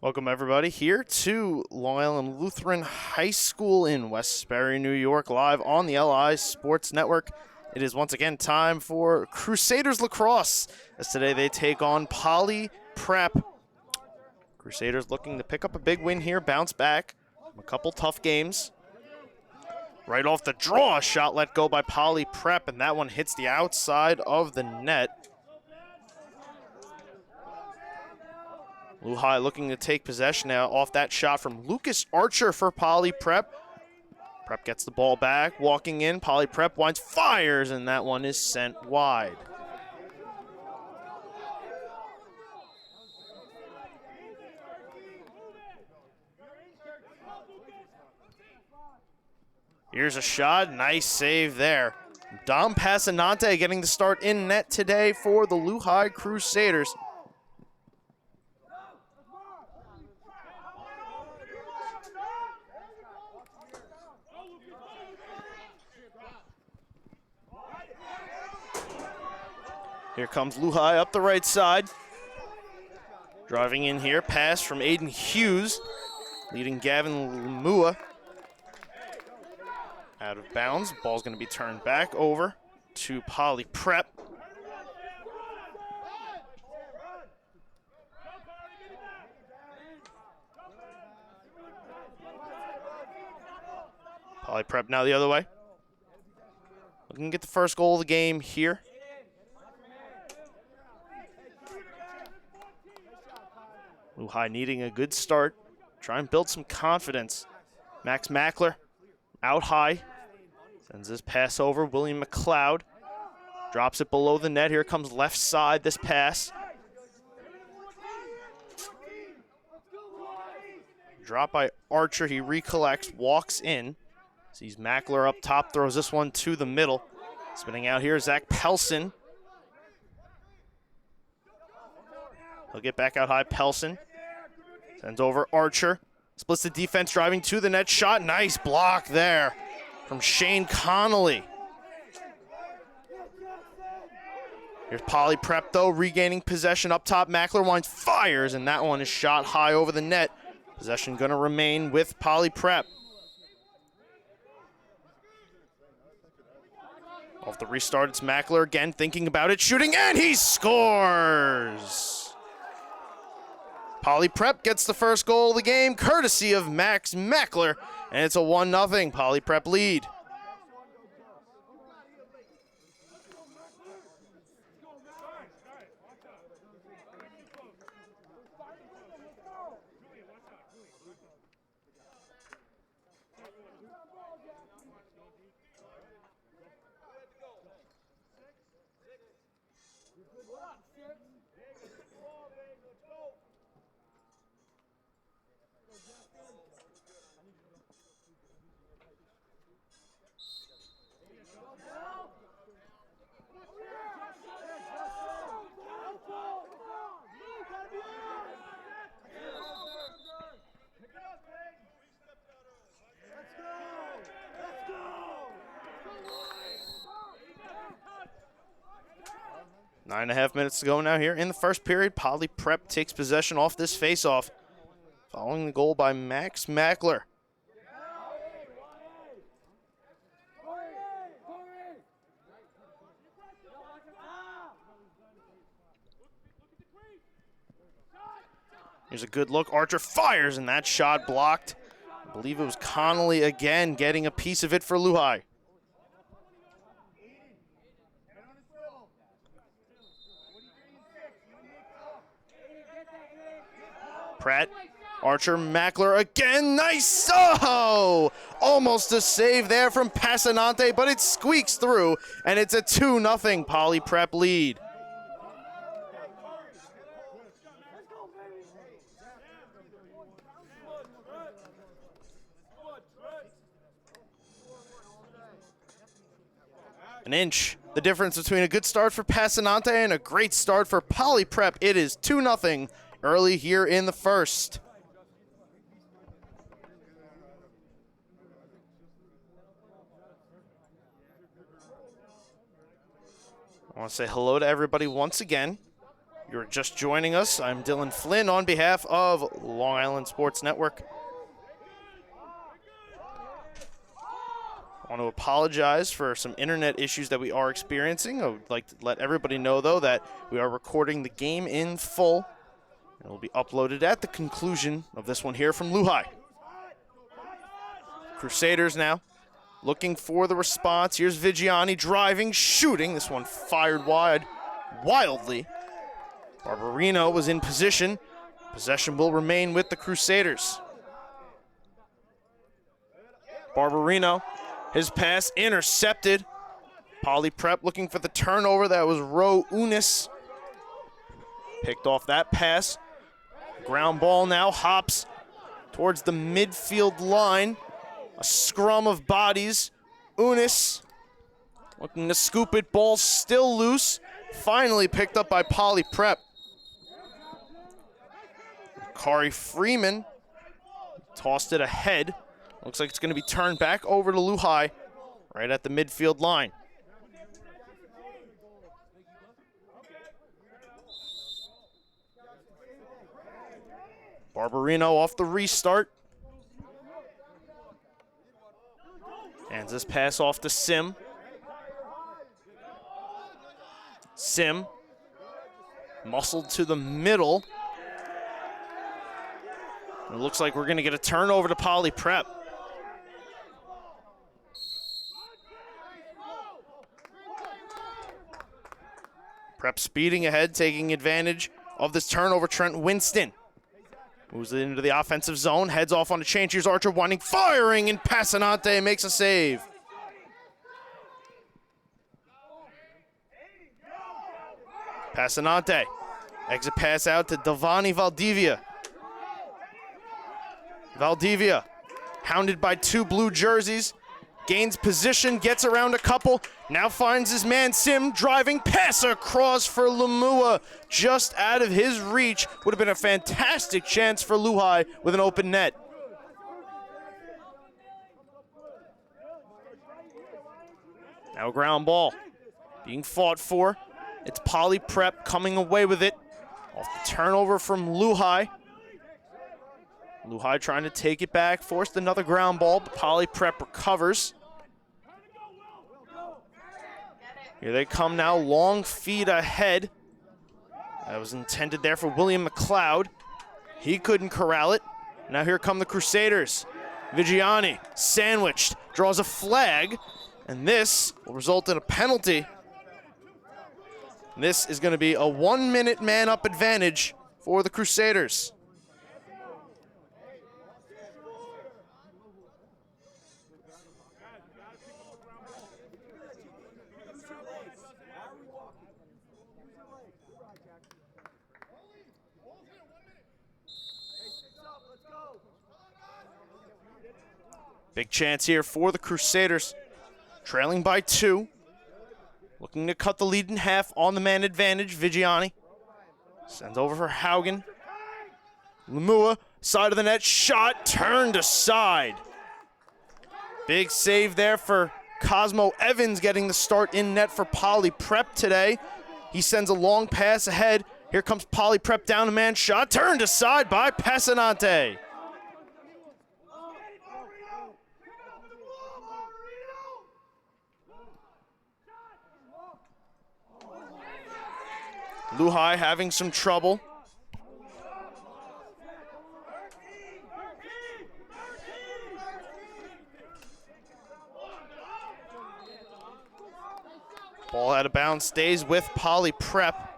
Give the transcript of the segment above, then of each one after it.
Welcome everybody here to Long Island Lutheran High School in Westbury, New York, live on the LI Sports Network. It is once again time for Crusaders Lacrosse, as today they take on Poly Prep. Crusaders looking to pick up a big win here, bounce back from a couple tough games. Right off the draw, a shot let go by Poly Prep, and that one hits the outside of the net. LUHI looking to take possession now off that shot from Lucas Archer for Poly Prep. Prep gets the ball back, walking in. Poly Prep winds, fires, and that one is sent wide. Here's a shot, nice save there. Dom Passanante getting the start in net today for the LUHI Crusaders. Here comes LUHI up the right side. Driving in here, pass from Aiden Hughes, leading Gavin Lemua. Out of bounds, ball's gonna be turned back over to Poly Prep. Poly Prep now the other way. Looking to get the first goal of the game here. LUHI needing a good start. Try and build some confidence. Max Mackler out high. Sends his pass over. William McLeod drops it below the net. Here comes left side this pass. Drop by Archer. He recollects, walks in. Sees Mackler up top, throws this one to the middle. Spinning out here, Zach Pelson. He'll get back out high, Pelson. Sends over Archer. Splits the defense, driving to the net. Shot, nice block there from Shane Connolly. Here's Poly Prep, though, regaining possession up top. Mackler winds, fires, and that one is shot high over the net. Possession going to remain with Poly Prep. Off the restart, it's Mackler again, thinking about it, shooting, and he scores! Poly Prep gets the first goal of the game, courtesy of Max Mackler, and it's a 1-0 Poly Prep lead. Nine and a half minutes to go now here in the first period. Poly Prep takes possession off this faceoff, following the goal by Max Mackler. Here's a good look. Archer fires, and that shot blocked. I believe it was Connolly again getting a piece of it for LUHI. Pratt, Archer, Mackler again, nice! Oh! Almost a save there from Passanante, but it squeaks through, and it's a 2-0 Poly Prep lead. An inch. The difference between a good start for Passanante and a great start for Poly Prep. It is 2-0 early here in the first. I want to say hello to everybody once again. You're just joining us. I'm Dylan Flynn on behalf of Long Island Sports Network. I want to apologize for some internet issues that we are experiencing. I would like to let everybody know, though, that we are recording the game in full. It will be uploaded at the conclusion of this one here from LUHI. Crusaders now looking for the response. Here's Vigiani driving, shooting. This one fired wildly. Barbarino was in position. Possession will remain with the Crusaders. Barbarino, his pass intercepted. Poly Prep looking for the turnover. That was Ro Unis. Picked off that pass. Ground ball now hops towards the midfield line. A scrum of bodies. Unis looking to scoop it. Ball still loose. Finally picked up by Poly Prep. Kari Freeman tossed it ahead. Looks like it's going to be turned back over to LUHI right at the midfield line. Barbarino off the restart. Hands this pass off to Sim. Sim muscled to the middle. It looks like we're going to get a turnover to Poly Prep. Prep speeding ahead, taking advantage of this turnover. Trent Winston moves it into the offensive zone, heads off on a change. Here's Archer winding, firing, and Passanante makes a save. Passanante, exit pass out to Devani Valdivia. Valdivia, hounded by two blue jerseys, gains position, gets around a couple, now finds his man Sim driving, pass across for Lamua, just out of his reach. Would have been a fantastic chance for LUHI with an open net. Now ground ball being fought for. It's Poly Prep coming away with it off the turnover from LUHI. LUHI trying to take it back, forced another ground ball, but Poly Prep recovers. Here they come now, long feed ahead. That was intended there for William McLeod. He couldn't corral it. Now here come the Crusaders. Vigiani, sandwiched, draws a flag, and this will result in a penalty. This is going to be a 1-minute man-up advantage for the Crusaders. Big chance here for the Crusaders. Trailing by 2. Looking to cut the lead in half on the man advantage. Vigiani sends over for Haugen. Lamua, side of the net, shot, turned aside. Big save there for Cosmo Evans, getting the start in net for Poly Prep today. He sends a long pass ahead. Here comes Poly Prep down a man, shot, turned aside by Passanante. LUHI having some trouble. Ball out of bounds, stays with Poly Prep.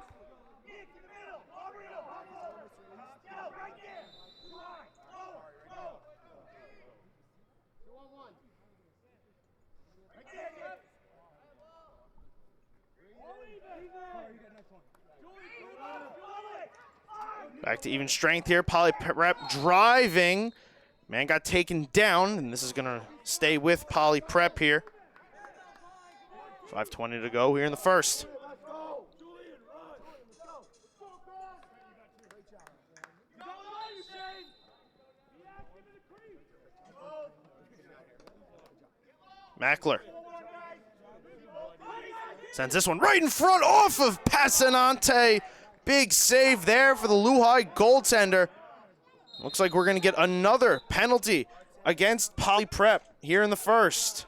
Back to even strength here. Poly Prep driving. Man got taken down, and this is going to stay with Poly Prep here. 5:20 to go here in the first. Mackler Sends this one right in front off of Passanante. Big save there for the LUHI goaltender. Looks like we're going to get another penalty against Poly Prep here in the first.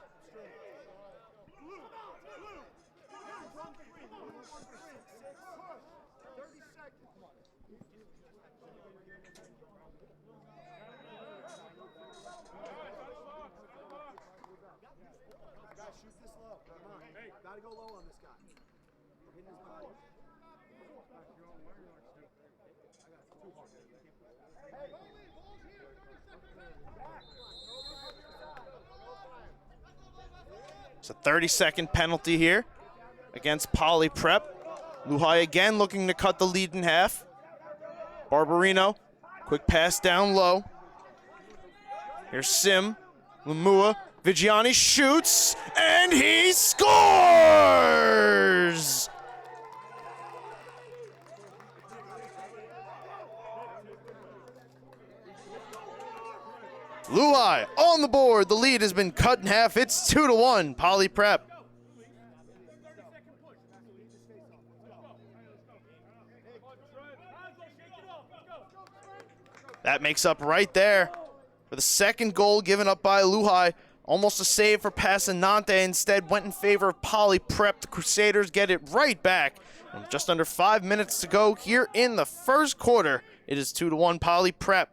It's a 30-second penalty here against Poly Prep. LUHI again looking to cut the lead in half. Barbarino, quick pass down low. Here's Sim, Lamua, Vigiani shoots, and he scores! LUHI on the board. The lead has been cut in half. It's 2-1, Poly Prep. That makes up right there for the second goal given up by LUHI. Almost a save for Passanante. Instead went in favor of Poly Prep. The Crusaders get it right back. And just under 5 minutes to go here in the first quarter. It is 2-1 Poly Prep.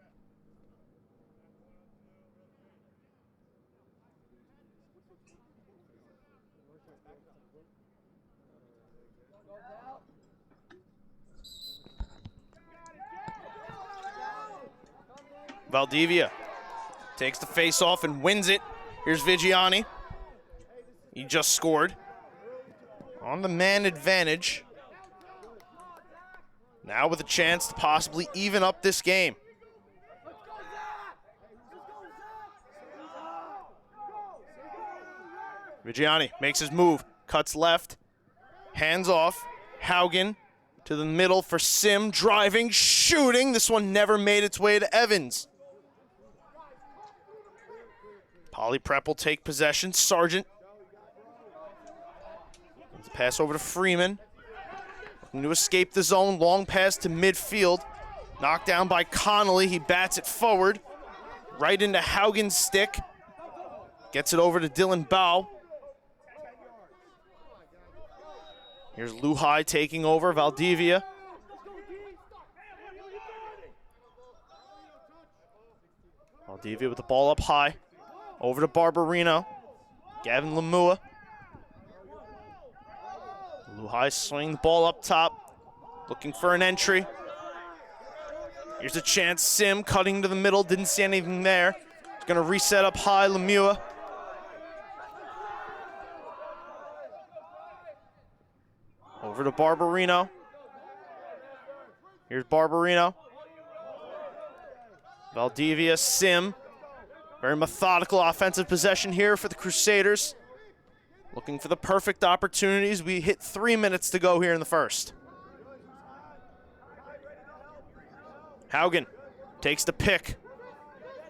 Valdivia takes the face-off and wins it. Here's Vigiani. He just scored. On the man advantage. Now with a chance to possibly even up this game. Vigiani makes his move. Cuts left. Hands off. Haugen to the middle for Sim. Driving, shooting. This one never made its way to Evans. Poly Prep will take possession. Sargent. Pass over to Freeman. Looking to escape the zone. Long pass to midfield. Knocked down by Connolly. He bats it forward. Right into Haugen's stick. Gets it over to Dylan Bow. Here's LUHI taking over. Valdivia. Valdivia with the ball up high. Over to Barbarino. Gavin Lamua. LUHI swinging the ball up top. Looking for an entry. Here's a chance. Sim cutting to the middle. Didn't see anything there. He's going to reset up high. Lamua. Over to Barbarino. Here's Barbarino. Valdivia, Sim. Very methodical offensive possession here for the Crusaders. Looking for the perfect opportunities. We hit 3 minutes to go here in the first. Haugen takes the pick.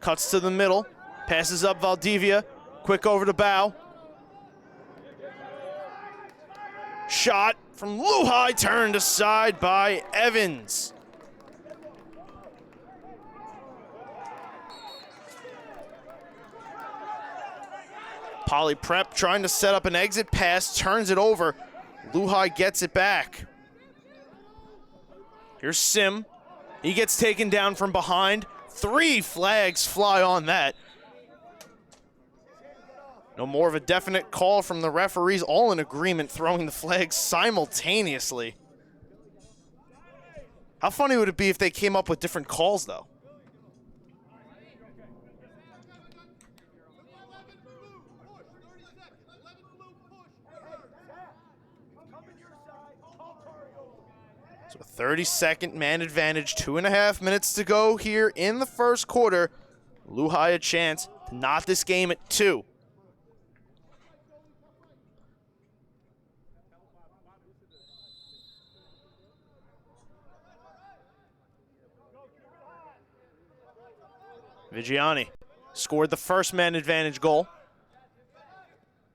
Cuts to the middle. Passes up Valdivia. Quick over to Bow. Shot from LUHI, turned aside by Evans. Poly Prep trying to set up an exit pass, turns it over. LUHI gets it back. Here's Sim. He gets taken down from behind. 3 flags fly on that. No more of a definite call from the referees, all in agreement, throwing the flags simultaneously. How funny would it be if they came up with different calls, though? So a 30-second man advantage, 2.5 minutes to go here in the first quarter. LUHI a chance to knot this game at 2. Vigiani scored the first man advantage goal.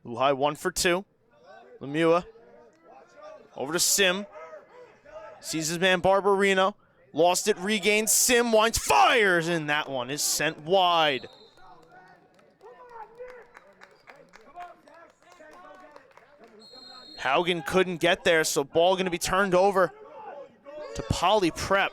LUHI 1 for 2. Lamua Over to Sim. Sees his man Barbarino. Lost it, regains. Sim winds, fires, and that one is sent wide. Haugen couldn't get there, so ball going to be turned over to Poly Prep.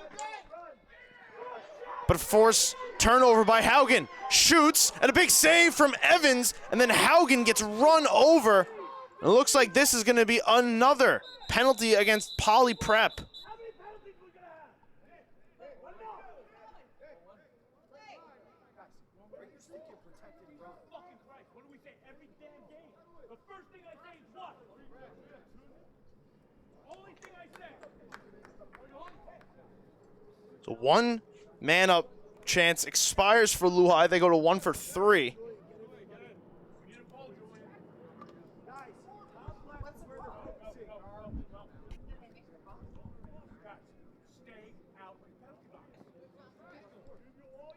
But force turnover by Haugen. Shoots, and a big save from Evans, and then Haugen gets run over. It looks like this is going to be another penalty against Poly Prep. So 1 man up chance expires for LUHI. They go to 1 for 3.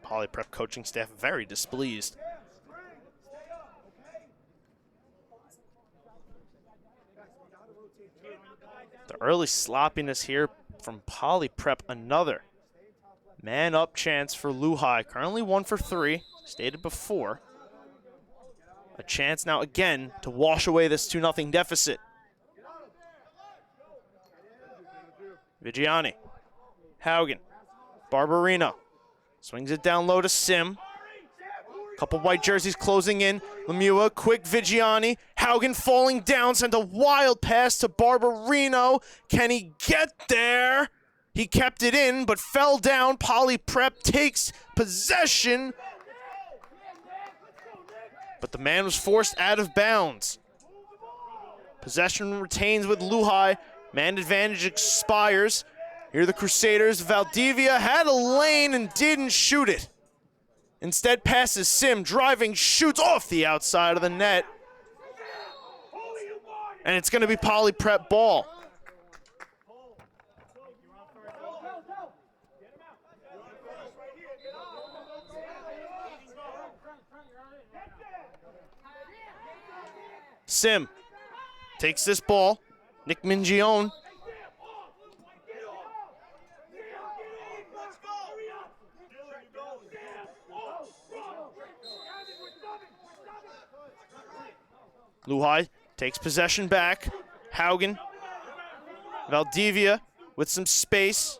Poly Prep coaching staff very displeased. The early sloppiness here from Poly Prep. Another man up chance for LUHI. Currently 1 for 3, stated before. A chance now again to wash away this 2-0 deficit. Vigiani. Haugen. Barbarino. Swings it down low to Sim. Couple white jerseys closing in. Lemieux, quick Vigiani. Haugen falling down, sent a wild pass to Barbarino. Can he get there? He kept it in, but fell down. Poly Prep takes possession. But the man was forced out of bounds. Possession retains with LUHI. Man advantage expires. Here are the Crusaders. Valdivia had a lane and didn't shoot it. Instead passes Sim, driving, shoots off the outside of the net. And it's going to be Poly Prep ball. Sim takes this ball. Nick Mingione. LUHI takes possession back. Haugen. Valdivia with some space.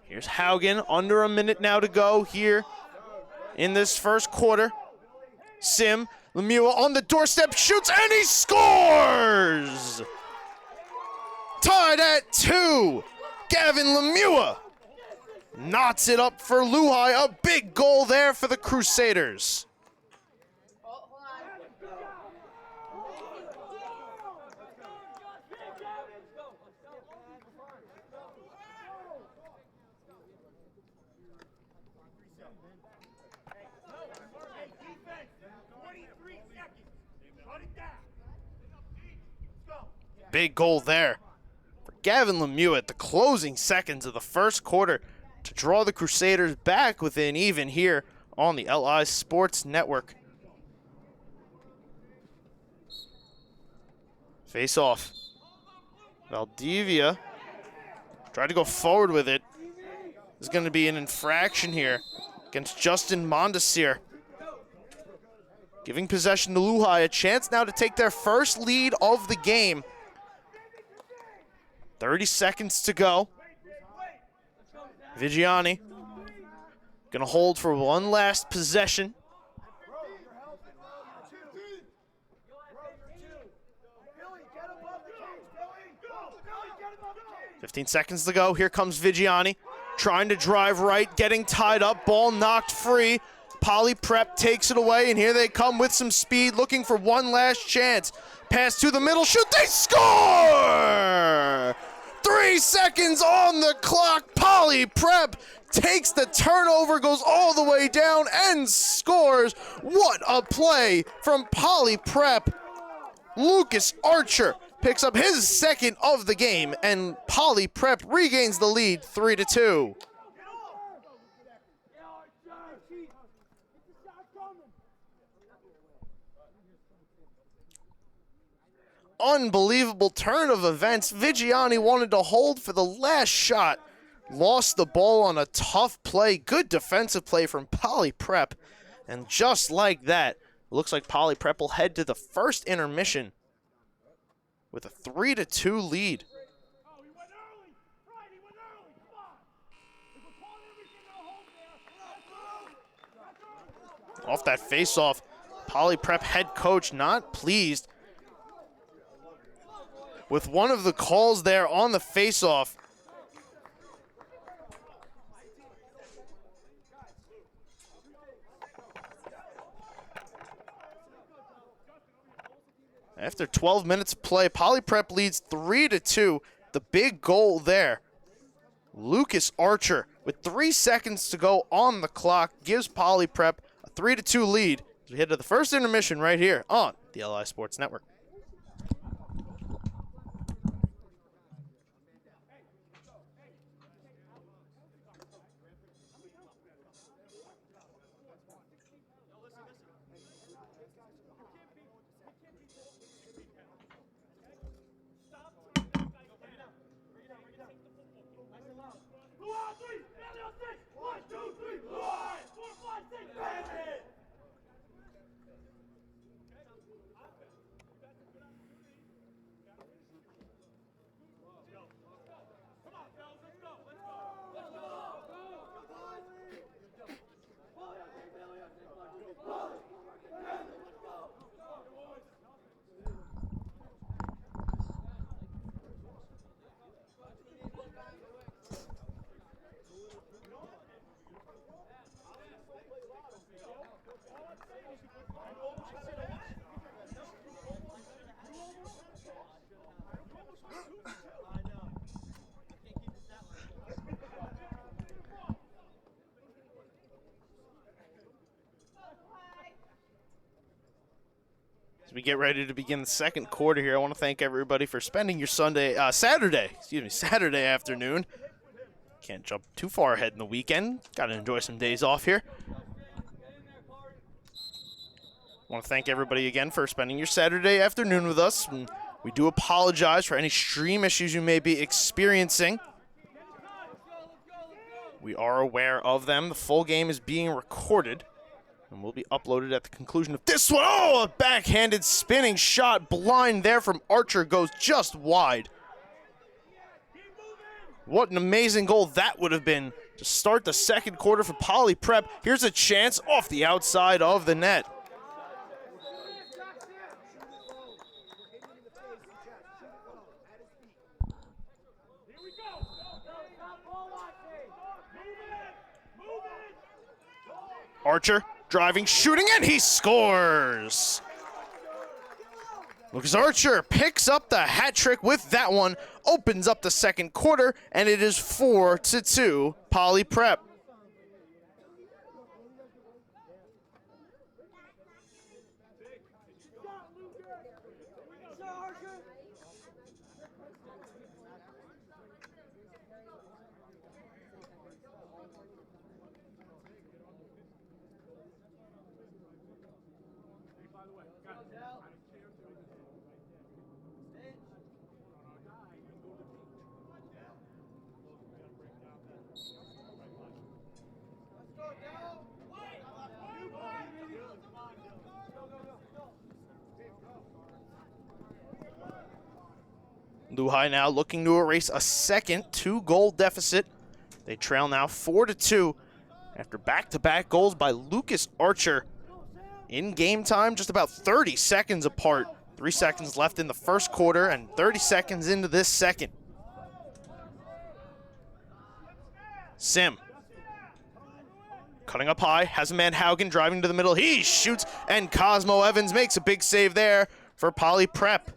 Here's Haugen. Under a minute now to go here in this first quarter. Sim. Lemieux on the doorstep, shoots, and he scores! Tied at 2. Gavin Lemieux knots it up for LUHI. A big goal there for the Crusaders. Big goal there for Gavin Lemieux at the closing seconds of the first quarter to draw the Crusaders back within even here on the LI Sports Network. Face off. Valdivia tried to go forward with it. There's going to be an infraction here against Justin Mondesir. Giving possession to LUHI, a chance now to take their first lead of the game. 30 seconds to go. Vigiani gonna hold for one last possession. "15 seconds to go. Here comes Vigiani. Trying to drive right, getting tied up. Ball knocked free. Poly Prep takes it away, and here they come with some speed, looking for one last chance. Pass to the middle, shoot, they score! 3 seconds on the clock. Poly Prep takes the turnover, goes all the way down, and scores. What a play from Poly Prep. Lucas Archer picks up his second of the game, and Poly Prep regains the lead 3-2. unbelievable turn of events. Vigiani wanted to hold for the last shot. Lost the ball on a tough play. Good defensive play from Poly Prep. And just like that, it looks like Poly Prep will head to the first intermission with a 3-2 lead. Off that face-off, Poly Prep head coach not pleased with one of the calls there on the face-off. After 12 minutes of play, Poly Prep leads 3-2. The big goal there, Lucas Archer, with 3 seconds to go on the clock, gives Poly Prep a 3-2 lead as we head to the first intermission right here on the LI Sports Network. As we get ready to begin the second quarter here, I want to thank everybody for spending your Saturday afternoon. Can't jump too far ahead in the weekend. Got to enjoy some days off here. I want to thank everybody again for spending your Saturday afternoon with us. And we do apologize for any stream issues you may be experiencing. We are aware of them. The full game is being recorded and will be uploaded at the conclusion of this one. Oh, a backhanded spinning shot. Blind there from Archer, goes just wide. What an amazing goal that would have been to start the second quarter for Poly Prep. Here's a chance off the outside of the net. Archer driving, shooting, and he scores! Lucas Archer picks up the hat trick with that one, opens up the second quarter, and it is 4-2 Poly Prep. LUHI now looking to erase a second 2-goal deficit. They trail now 4-2 after back-to-back goals by Lucas Archer. In game time, just about 30 seconds apart. 3 seconds left in the first quarter and 30 seconds into this second. Sim cutting up high, has a man Haugen driving to the middle. He shoots, and Cosmo Evans makes a big save there for Poly Prep.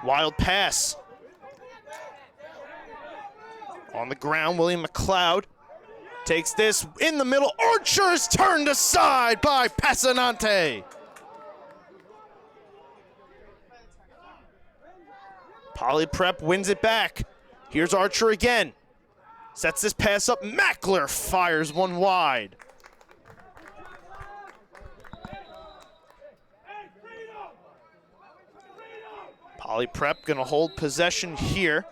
Wild pass. On the ground, William McLeod takes this in the middle. Archer is turned aside by Passanante. Poly Prep wins it back. Here's Archer again. Sets this pass up. Mackler fires one wide. Poly Prep gonna hold possession here.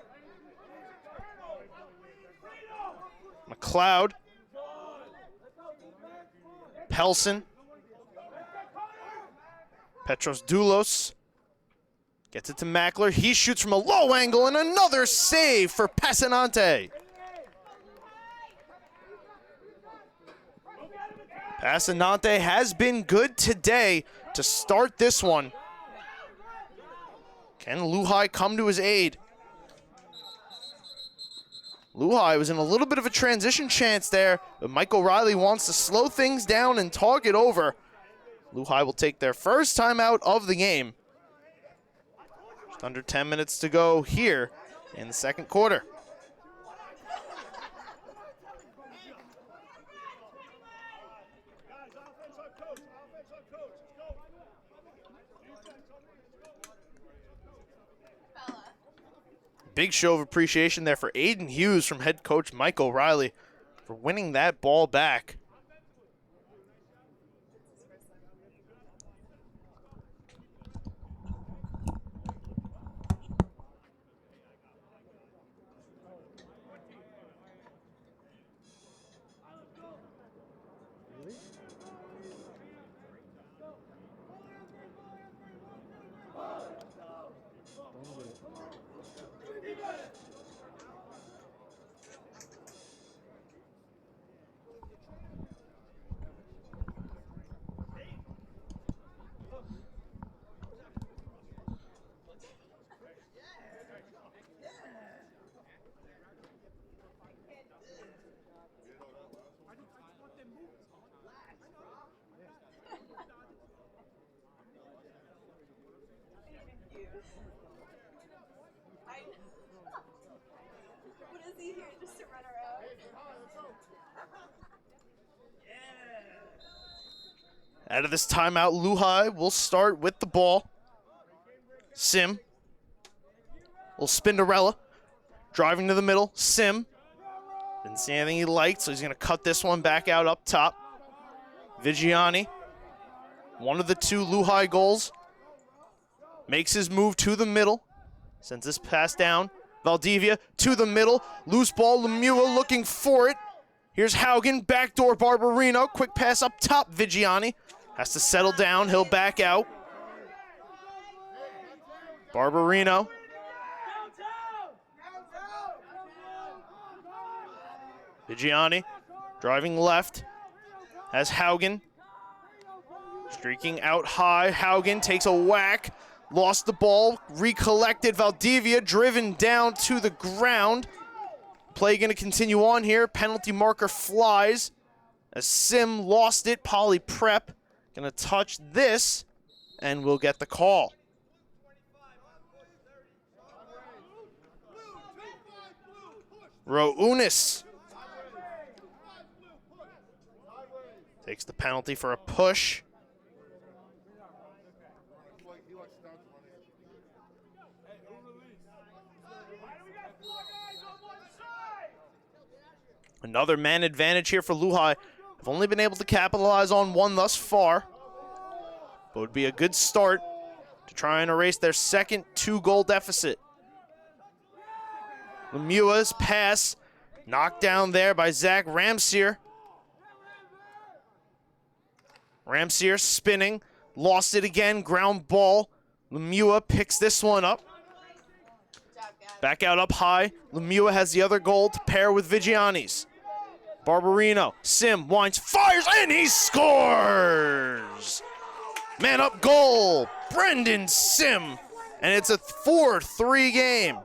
McLeod. Pelson. Petros Doulos. Gets it to Mackler. He shoots from a low angle and another save for Passanante. Passanante has been good today to start this one. Can LUHI come to his aid? LUHI was in a little bit of a transition chance there, but Mike O'Reilly wants to slow things down and talk it over. LUHI will take their first timeout of the game. Just under 10 minutes to go here in the second quarter. Big show of appreciation there for Aiden Hughes from head coach Mike O'Reilly for winning that ball back. Out of this timeout, LUHI will start with the ball. Sim. Little Spinderella. Driving to the middle. Sim. Didn't see anything he liked, so he's going to cut this one back out up top. Vigiani. One of the two LUHI goals. Makes his move to the middle. Sends this pass down. Valdivia to the middle. Loose ball. Lemieux looking for it. Here's Haugen. Backdoor Barbarino. Quick pass up top. Vigiani. Has to settle down. He'll back out. Barbarino. Vigiani driving left. Has Haugen. Streaking out high. Haugen takes a whack. Lost the ball. Recollected. Valdivia driven down to the ground. Play going to continue on here. Penalty marker flies. As Sim lost it. Poly Prep going to touch this, and we'll get the call. Rounis takes the penalty for a push. Another man advantage here for LUHI. Have only been able to capitalize on one thus far, but would be a good start to try and erase their second two-goal deficit. Lemieux's pass knocked down there by Zach Ramsier. Ramsier spinning, lost it again, ground ball. Lemieux picks this one up. Back out up high. Lemieux has the other goal to pair with Vigiani's. Barbarino, Sim winds, fires, and he scores! Man up goal, Brendan Sim, and it's a 4-3 game.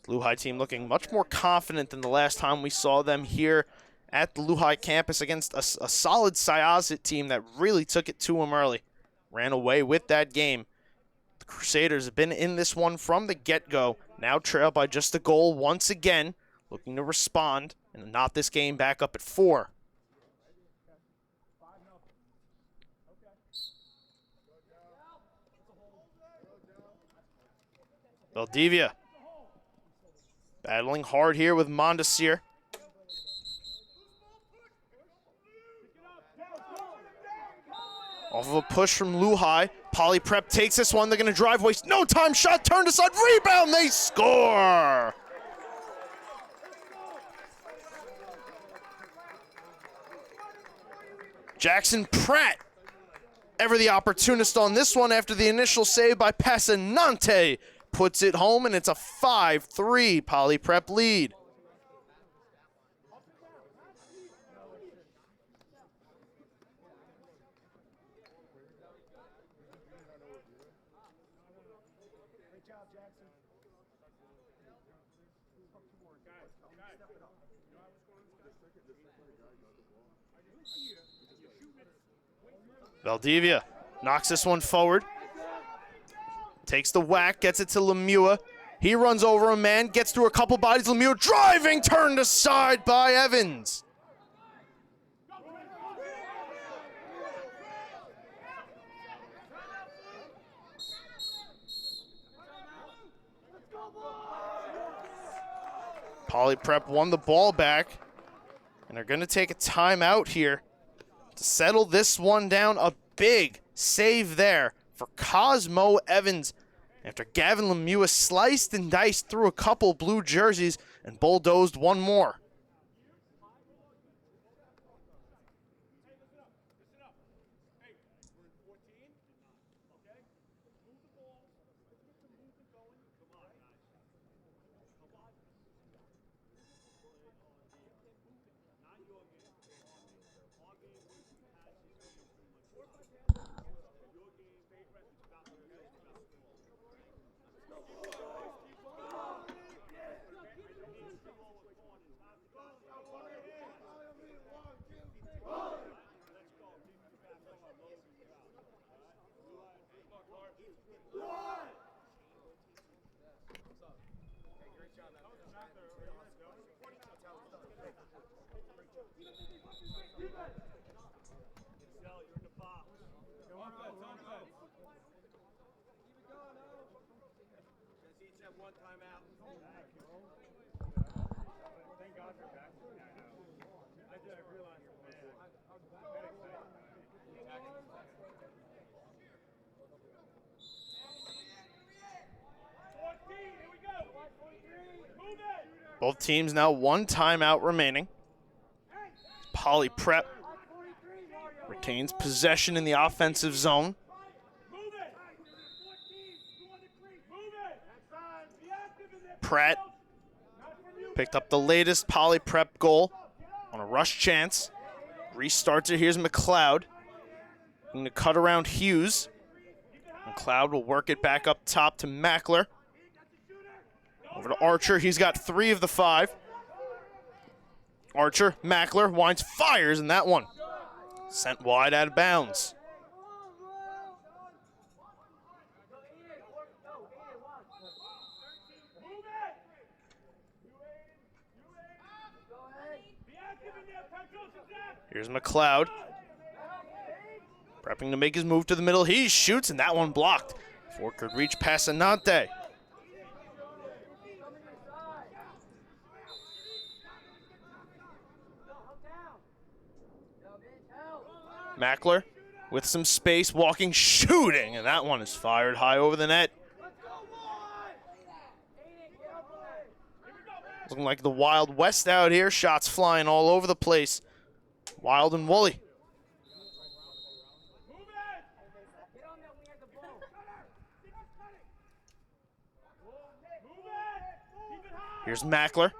LUHI team looking much more confident than the last time we saw them here at the LUHI campus against a solid Syosset team that really took it to them early. Ran away with that game. The Crusaders have been in this one from the get-go. Now trailed by just a goal once again, looking to respond and knot this game back up at 4. Valdivia battling hard here with Mondesir. Off of a push from LUHI. Poly Prep takes this one. They're going to drive, waste no time. Shot turned aside. Rebound. They score. Jackson Pratt, ever the opportunist on this one after the initial save by Passanante, puts it home, and it's a 5-3 Poly Prep lead. Valdivia knocks this one forward. Takes the whack, gets it to Lemieux. He runs over a man, gets through a couple bodies. Lemieux driving, turned aside by Evans. Poly Prep won the ball back, and they're going to take a timeout here to settle this one down. A big save there for Cosmo Evans after Gavin Lemieux sliced and diced through a couple blue jerseys and bulldozed one more. Both teams now one timeout remaining. Poly Prep retains possession in the offensive zone. Pratt picked up the latest Poly Prep goal on a rush chance. Restarts it. Here's McLeod. Going to cut around Hughes. McLeod will work it back up top to Mackler. Over to Archer. He's got 3 of the 5. Archer, Mackler, winds, fires, and that one sent wide out of bounds. Here's McLeod. Prepping to make his move to the middle. He shoots, and that one blocked. Before it could reach Passanante. Mackler with some space, walking, shooting, and that one is fired high over the net. Looking like the Wild West out here. Shots flying all over the place. Wild and woolly. Here's Mackler.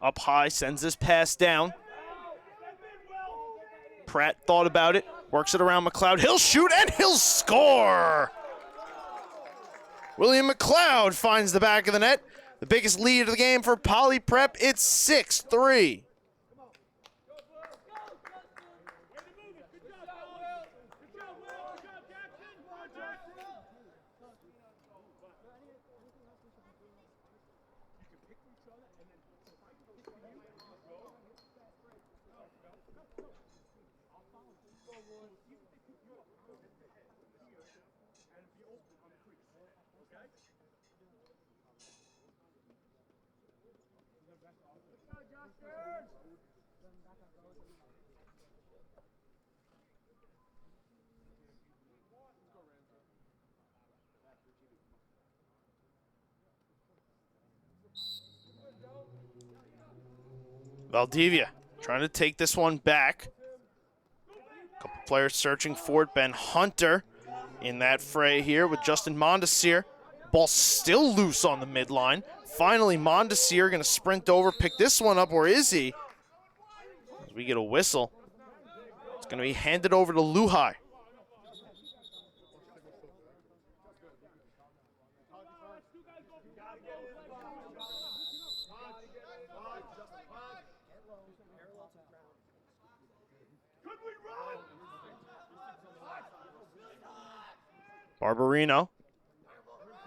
Up high, sends this pass down. Pratt thought about it, works it around McLeod. He'll shoot and he'll score! William McLeod finds the back of the net. The biggest lead of the game for Poly Prep, it's 6-3. Valdivia trying to take this one back. Couple players searching for it. Ben Hunter in that fray here with Justin Mondesir. Ball still loose on the midline. Finally, Mondesir going to sprint over, pick this one up, or is he? As we get a whistle, it's going to be handed over to LUHI. Barbarino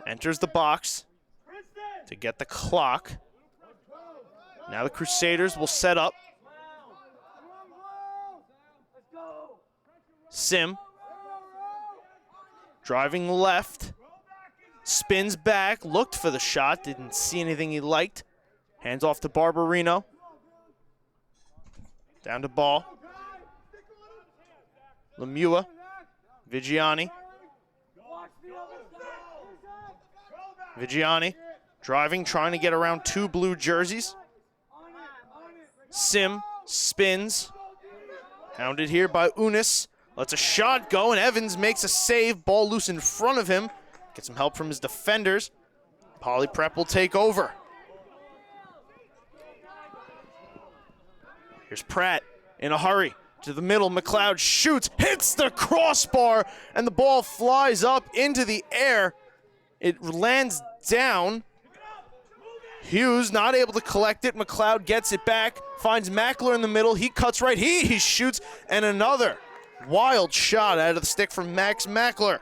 enters the box to get the clock. Now the Crusaders will set up. Sim driving left, spins back, looked for the shot, didn't see anything he liked. Hands off to Barbarino. Down to ball. Lemieux, Vigiani. Vigiani driving, trying to get around two blue jerseys. Sim spins. Hounded here by Unis. Lets a shot go, and Evans makes a save. Ball loose in front of him. Gets some help from his defenders. Poly Prep will take over. Here's Pratt in a hurry. To the middle, McLeod shoots, hits the crossbar, and the ball flies up into the air. It lands down. Hughes not able to collect it. McLeod gets it back, finds Mackler in the middle. He cuts right, he shoots, and another wild shot out of the stick from Max Mackler.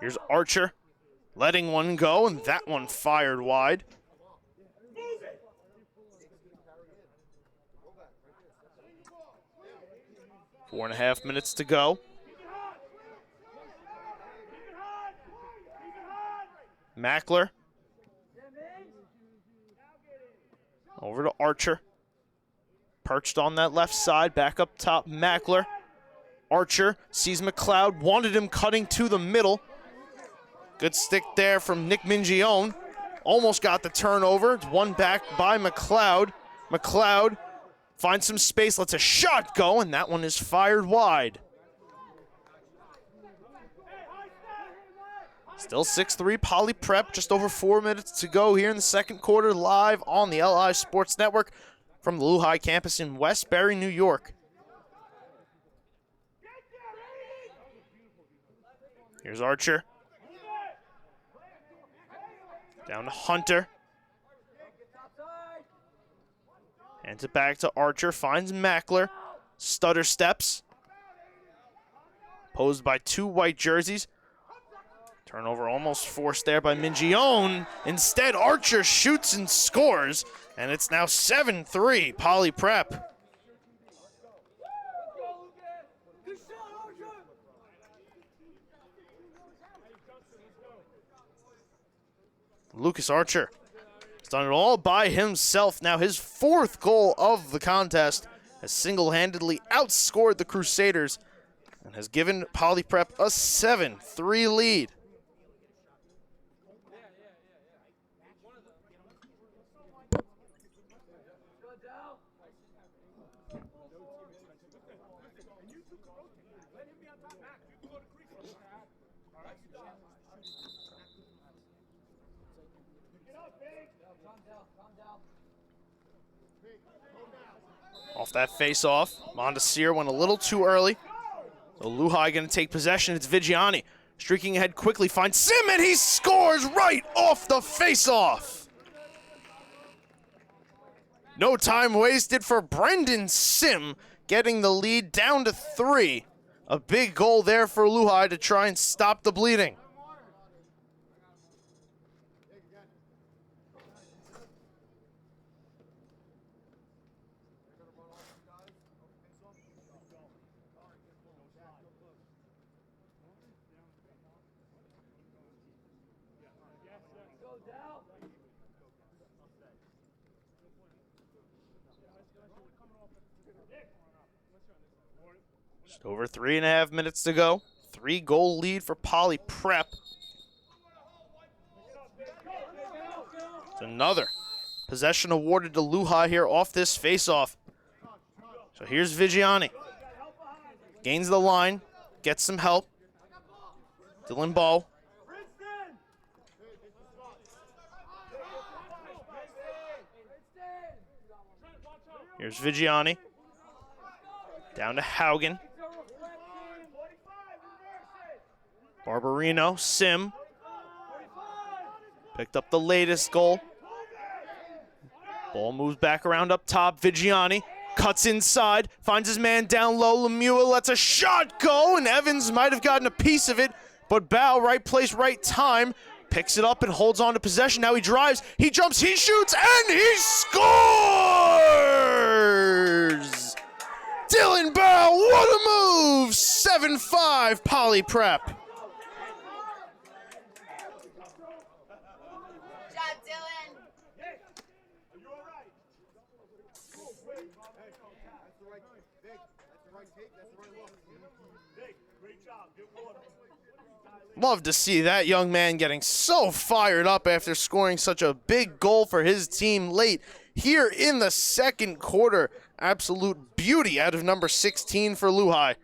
Here's Archer letting one go, and that one fired wide. Four and a half minutes to go. Mackler. Over to Archer. Perched on that left side, back up top, Mackler. Archer sees McLeod, wanted him cutting to the middle. Good stick there from Nick Mingione. Almost got the turnover. It's one back by McLeod. McLeod finds some space, lets a shot go, and that one is fired wide. Still 6-3 Poly Prep, just over 4 minutes to go here in the second quarter, live on the LI Sports Network from the LUHI campus in Westbury, New York. Here's Archer. Down to Hunter. Hands it back to Archer, finds Mackler. Stutter steps. Posed by two white jerseys. Turnover almost forced there by Mingione. Instead, Archer shoots and scores, and it's now 7-3 Poly Prep. Lucas Archer has done it all by himself. Now his fourth goal of the contest has single-handedly outscored the Crusaders and has given Poly Prep a 7-3 lead. Off that face-off, Mondesir went a little too early. So LUHI going to take possession. It's Vigiani streaking ahead quickly, finds Sim, and he scores right off the face-off. No time wasted for Brendan Sim, getting the lead down to 3. A big goal there for LUHI to try and stop the bleeding. Just over 3.5 minutes to go. 3-goal lead for Poly Prep. It's another possession awarded to LUHI here off this faceoff. So here's Vigiani. Gains the line, gets some help. Dylan Bowe. Here's Vigiani. Down to Haugen. Barbarino, Sim. Picked up the latest goal. Ball moves back around up top. Vigiani cuts inside, finds his man down low. Lemieux lets a shot go, and Evans might have gotten a piece of it, but Bow, right place, right time, picks it up and holds on to possession. Now he drives, he jumps, he shoots, and he scores! Dylan Bow, what a move! 7-5 Poly Prep. Love to see that young man getting so fired up after scoring such a big goal for his team late here in the second quarter. Absolute beauty out of number 16 for LUHI.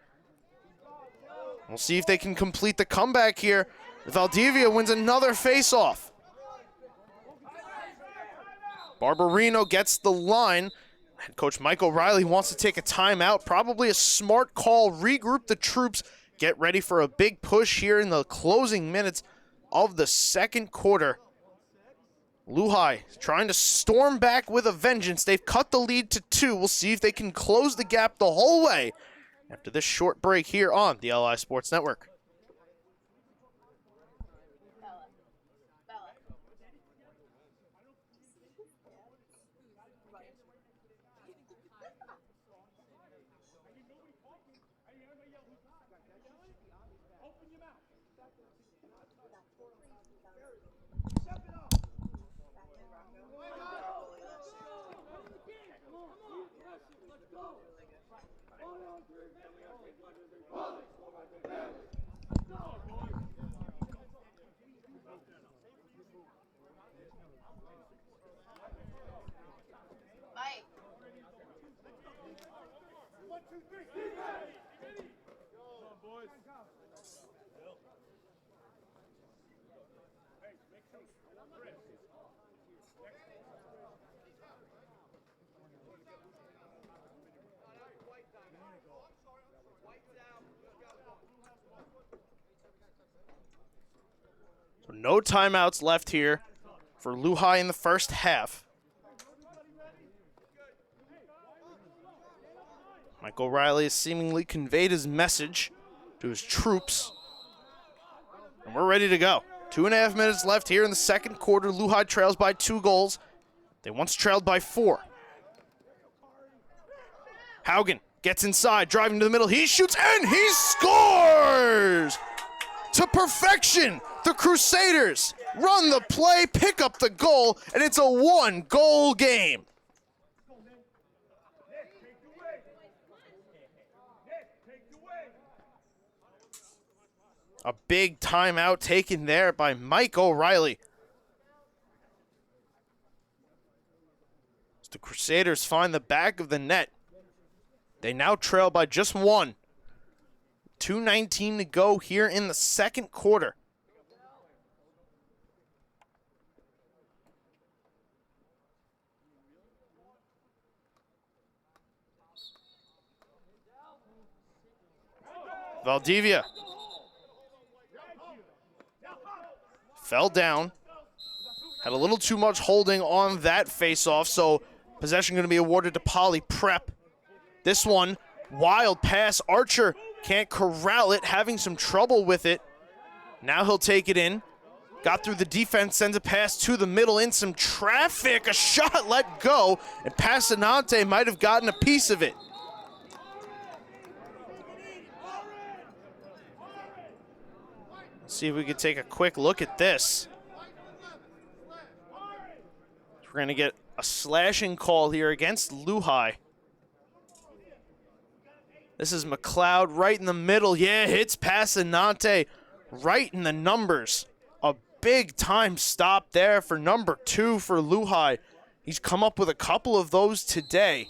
We'll see if they can complete the comeback here. Valdivia wins another faceoff. Barbarino gets the line. Head coach Mike O'Reilly wants to take a timeout. Probably a smart call. Regroup the troops. Get ready for a big push here in the closing minutes of the second quarter. LUHI trying to storm back with a vengeance. They've cut the lead to 2. We'll see if they can close the gap the whole way after this short break here on the LI Sports Network. So no timeouts left here for LUHI in the first half. Mike O'Reilly has seemingly conveyed his message to his troops. And we're ready to go. 2.5 minutes left here in the second quarter. LUHI trails by 2 goals. They once trailed by 4. Haugen gets inside, driving to the middle. He shoots and he scores! To perfection! The Crusaders run the play, pick up the goal, and it's a 1-goal game. A big timeout taken there by Mike O'Reilly. As the Crusaders find the back of the net. They now trail by just 1. 2:19 to go here in the second quarter. Valdivia fell down. Had a little too much holding on that faceoff, so possession going to be awarded to Poly Prep. This one, wild pass. Archer can't corral it, having some trouble with it. Now he'll take it in. Got through the defense, sends a pass to the middle in some traffic. A shot let go, and Passanante might have gotten a piece of it. Let's see if we could take a quick look at this. We're going to get a slashing call here against LUHI. This is McLeod right in the middle. Yeah, hits past Anante right in the numbers. A big time stop there for number 2 for LUHI. He's come up with a couple of those today.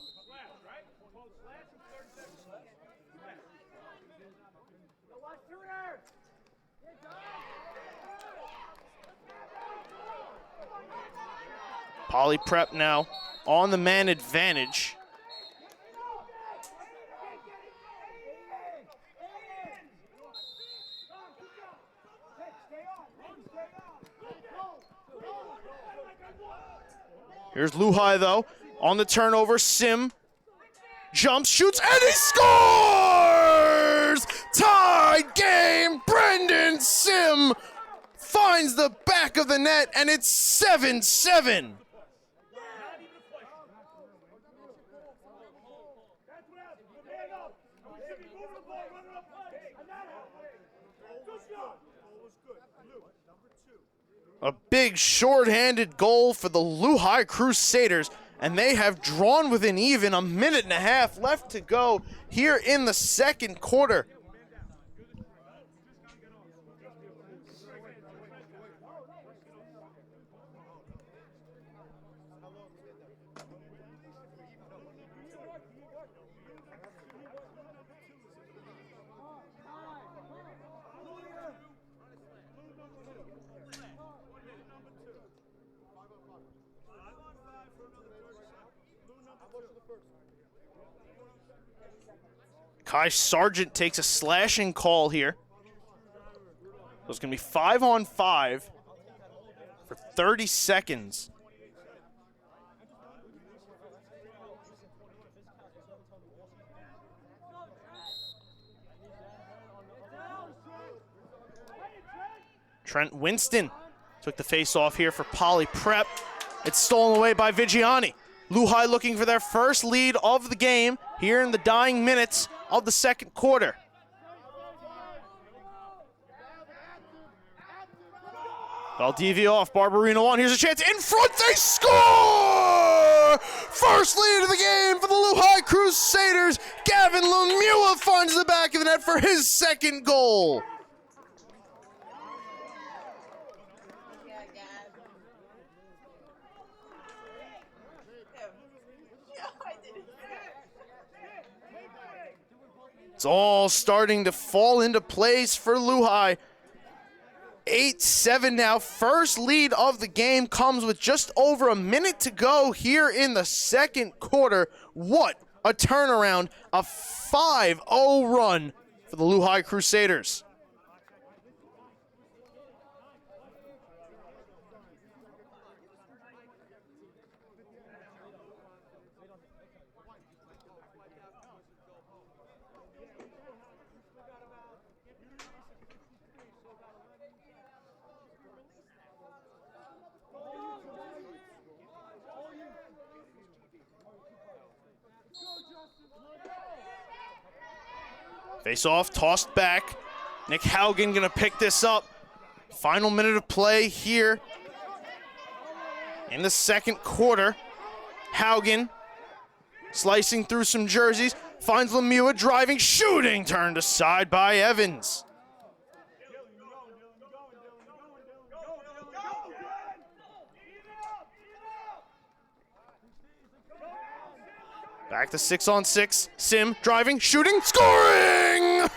Poly Prep now on the man advantage. Here's LUHI though, on the turnover. Sim jumps, shoots, and he scores! Tied game. Brendan Sim finds the back of the net, and it's 7-7. A big short-handed goal for the LUHI Crusaders, and they have drawn within even. A minute and a half left to go here in the second quarter. Kai Sargent takes a slashing call here. So it's going to be 5-on-5 for 30 seconds. Trent Winston took the face off here for Poly Prep. It's stolen away by Vigiani. LUHI looking for their first lead of the game here in the dying minutes of the second quarter. Valdivia off, Barbarino on, here's a chance, in front, they score! First lead of the game for the LUHI Crusaders. Gavin Lemieux finds the back of the net for his second goal. It's all starting to fall into place for LUHI. 8-7 now. First lead of the game comes with just over a minute to go here in the second quarter. What a turnaround. A 5-0 run for the LUHI Crusaders. Face off, tossed back. Nick Haugen gonna pick this up. Final minute of play here in the second quarter. Haugen slicing through some jerseys, finds Lemieux driving, shooting, turned aside by Evans. Back to 6-on-6. Sim driving, shooting, scoring!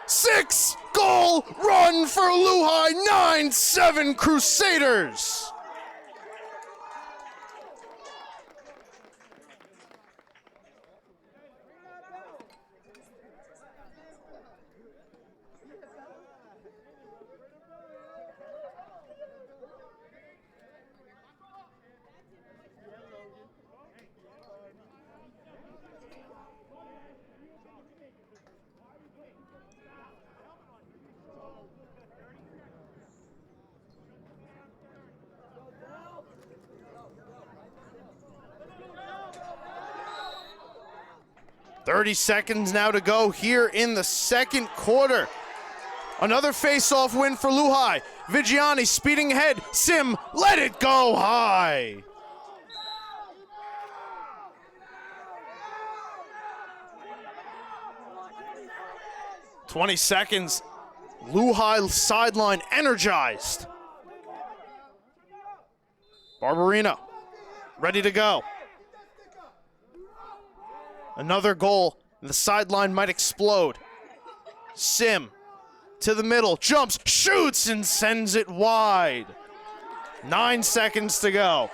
6-goal run for LUHI. 9-7 Crusaders. .30 seconds now to go here in the second quarter. Another face-off win for LUHI. Vigiani speeding ahead. Sim, let it go high. 20 seconds. LUHI sideline energized. Barbarino ready to go. Another goal. The sideline might explode. Sim to the middle, jumps, shoots, and sends it wide. 9 seconds to go.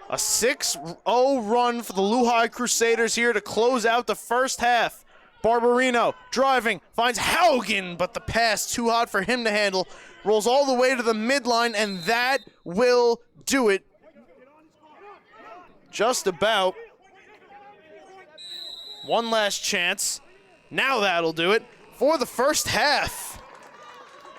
A 6-0 run for the LUHI Crusaders here to close out the first half. Barbarino driving, finds Haugen, but the pass too hot for him to handle. Rolls all the way to the midline, and that will do it. Just about. One last chance. Now that'll do it for the first half.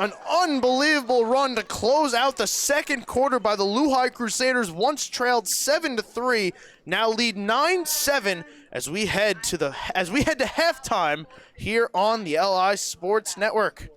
An unbelievable run to close out the second quarter by the LUHI Crusaders, once trailed 7-3, now lead 9-7 as we head to halftime here on the LI Sports Network.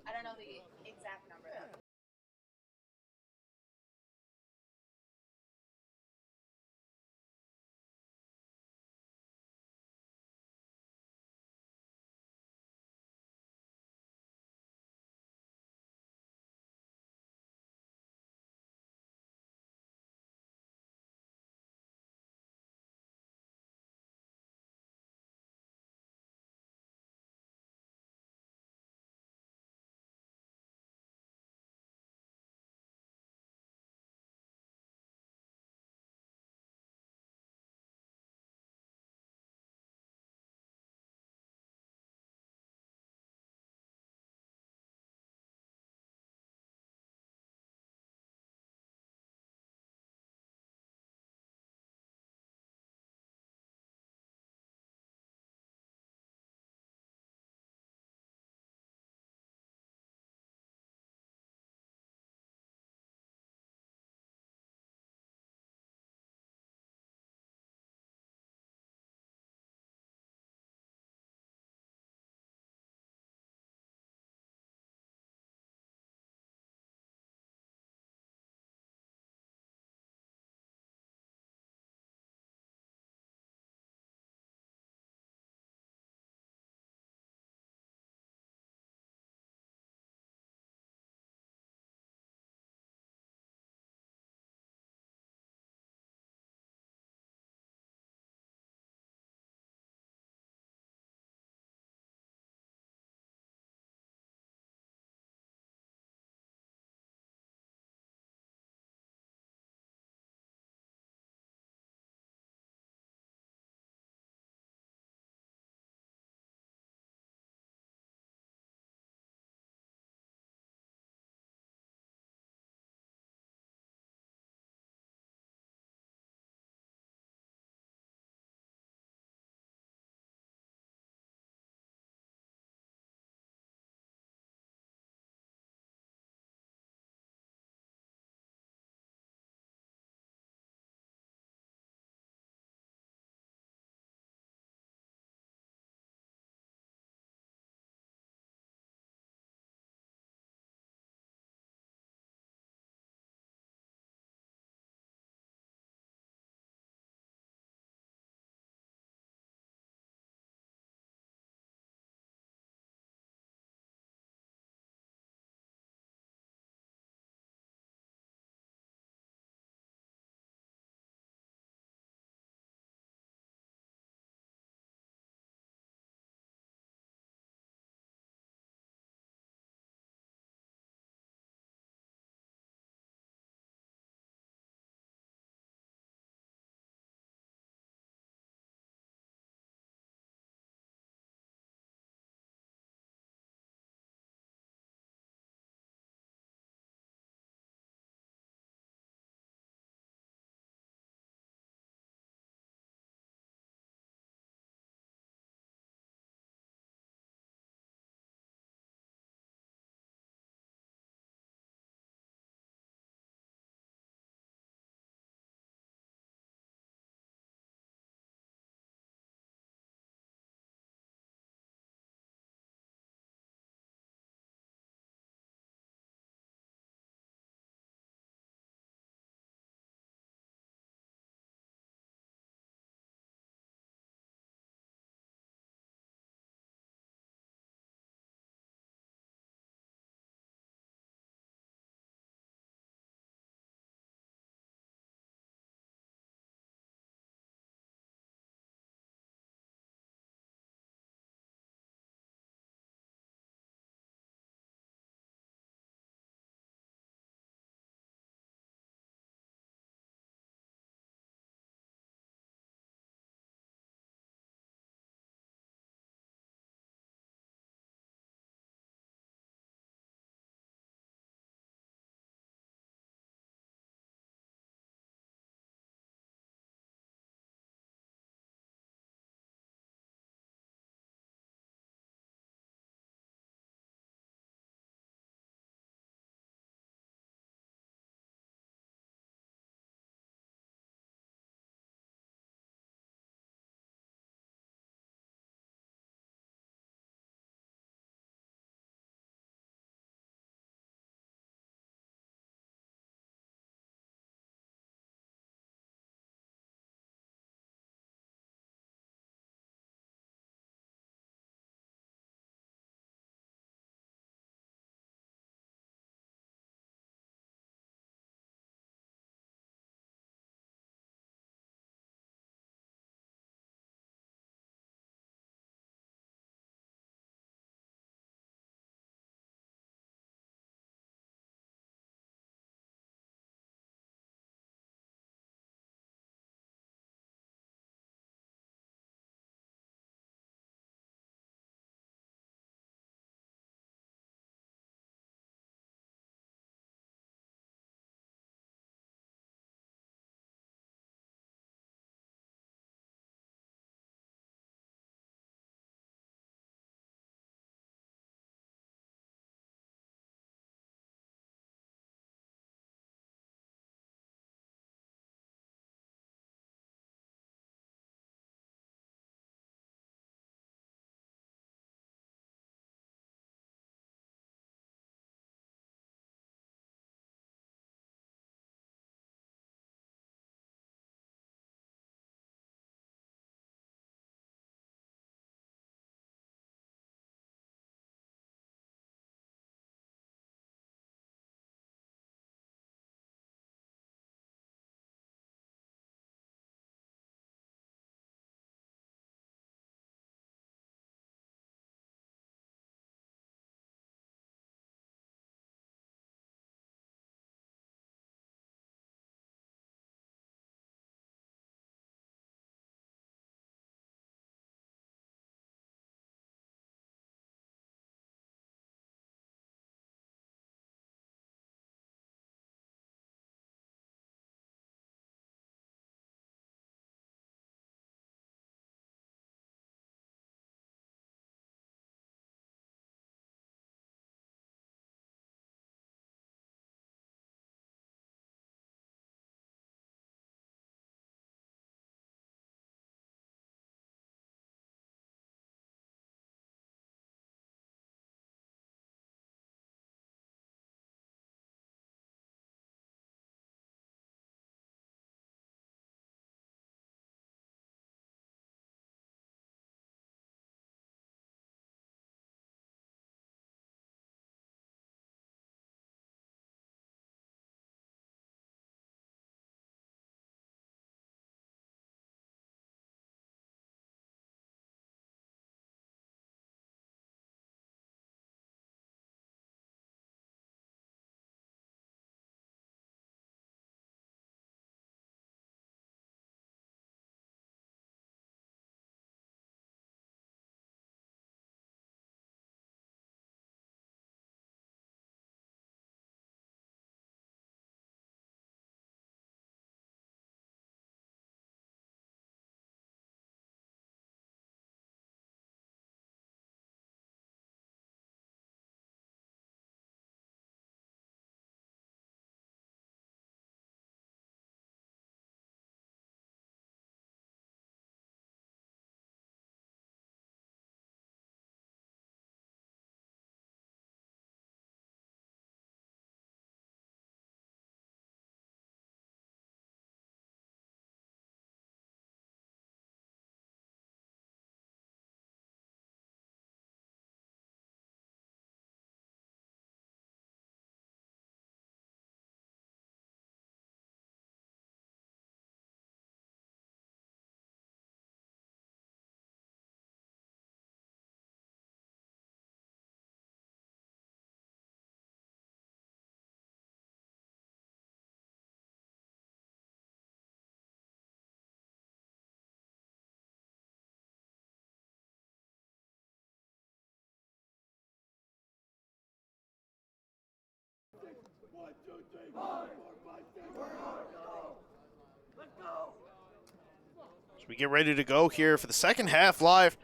As we get ready to go here for the second half live,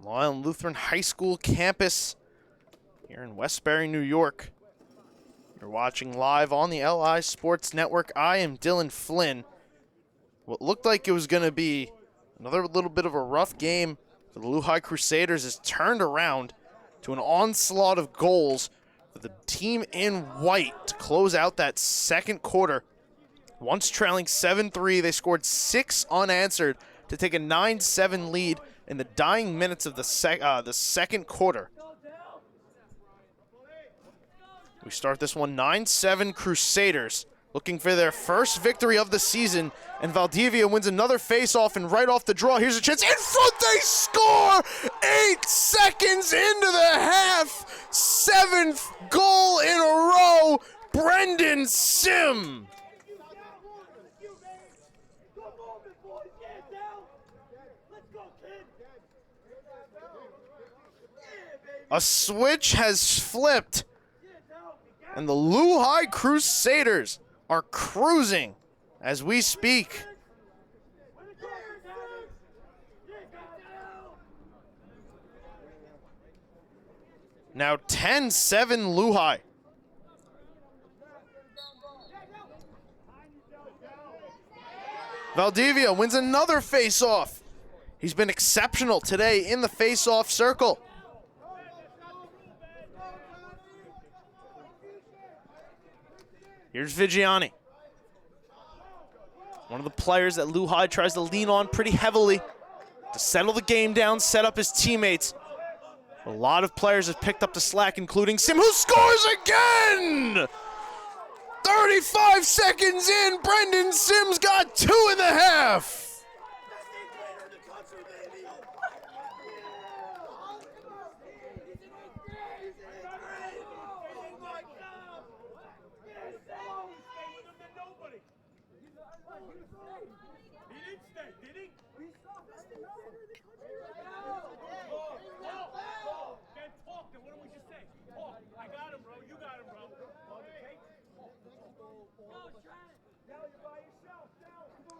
Long Island Lutheran High School campus here in Westbury, New York. You're watching live on the LI Sports Network. I am Dylan Flynn. What looked like it was going to be another little bit of a rough game for the LUHI Crusaders is turned around to an onslaught of goals for the team in white to close out that second quarter. Once trailing 7-3, they scored 6 unanswered to take a 9-7 lead in the dying minutes of the second quarter. We start this one 9-7 Crusaders, looking for their first victory of the season, and Valdivia wins another face-off, and right off the draw, here's a chance. In front, they score! 8 seconds into the half, 7th goal in a row, Brendan Sim. A switch has flipped, and the LUHI Crusaders are cruising as we speak. Now 10-7 LUHI. Valdivia wins another face-off. He's been exceptional today in the face-off circle. Here's Vigiani. One of the players that LUHI tries to lean on pretty heavily to settle the game down, set up his teammates. A lot of players have picked up the slack, including Sim, who scores again! 35 seconds in, Brendan Sim's got 2 in the half.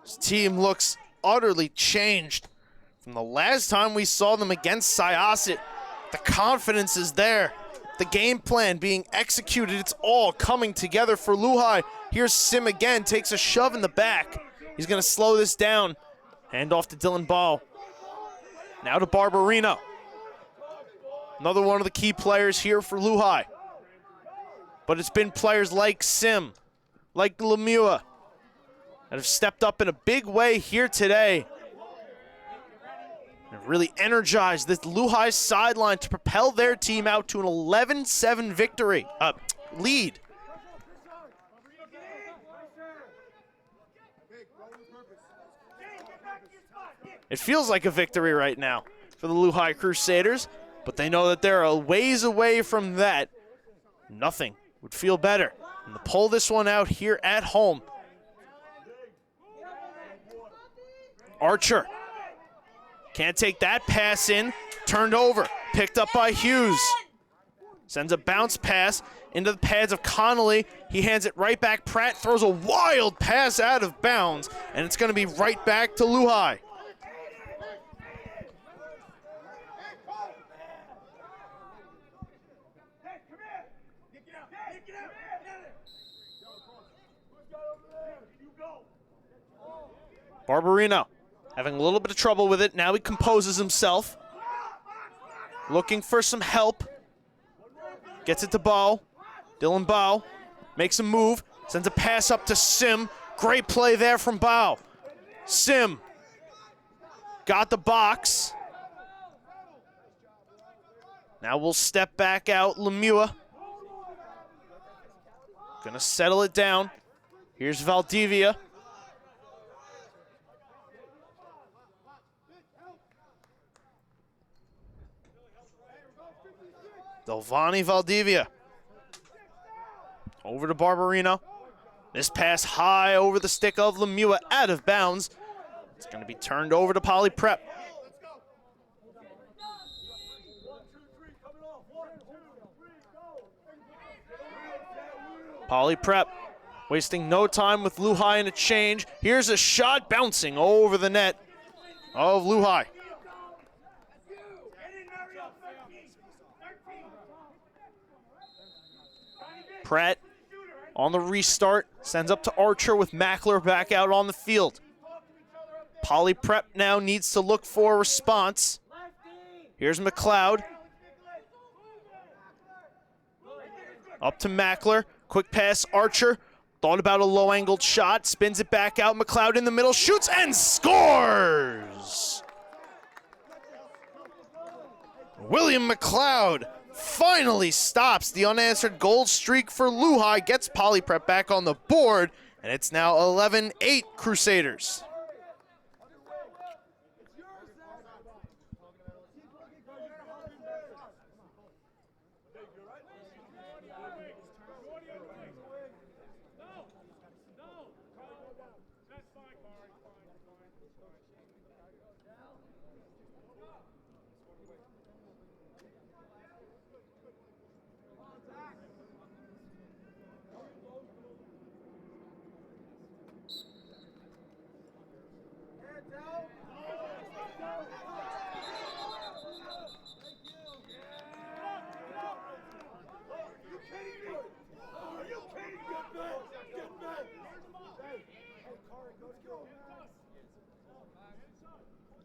His team looks utterly changed from the last time we saw them against Syosset. The confidence is there. The game plan being executed. It's all coming together for LUHI. Here's Sim again, takes a shove in the back. He's going to slow this down. Hand off to Dylan Ball. Now to Barbarino. Another one of the key players here for LUHI. But it's been players like Sim, like Lemieux, that have stepped up in a big way here today. And really energized this LUHI sideline to propel their team out to an 11-7 victory, lead. It feels like a victory right now for the LUHI Crusaders, but they know that they're a ways away from that. Nothing would feel better than to pull this one out here at home. Archer can't take that pass in, turned over, picked up by Hughes. Sends a bounce pass into the pads of Connolly. He hands it right back. Pratt throws a wild pass out of bounds, and it's going to be right back to LUHI. Barbarino having a little bit of trouble with it. Now he composes himself. Looking for some help. Gets it to Bow. Dylan Bow makes a move. Sends a pass up to Sim. Great play there from Bow. Sim got the box. Now we'll step back out. Lemieux gonna settle it down. Here's Valdivia. Delvani Valdivia. Over to Barbarino. This pass high over the stick of Lemieux, out of bounds. It's going to be turned over to Poly Prep. Poly Prep wasting no time with LUHI in a change. Here's a shot bouncing over the net of LUHI. Pratt on the restart, sends up to Archer with Mackler back out on the field. Poly Prep now needs to look for a response. Here's McLeod. Up to Mackler, quick pass, Archer. Thought about a low-angled shot, spins it back out. McLeod in the middle, shoots and scores! William McLeod finally stops the unanswered goal streak for LUHI, gets Poly Prep back on the board, and it's now 11-8 Crusaders.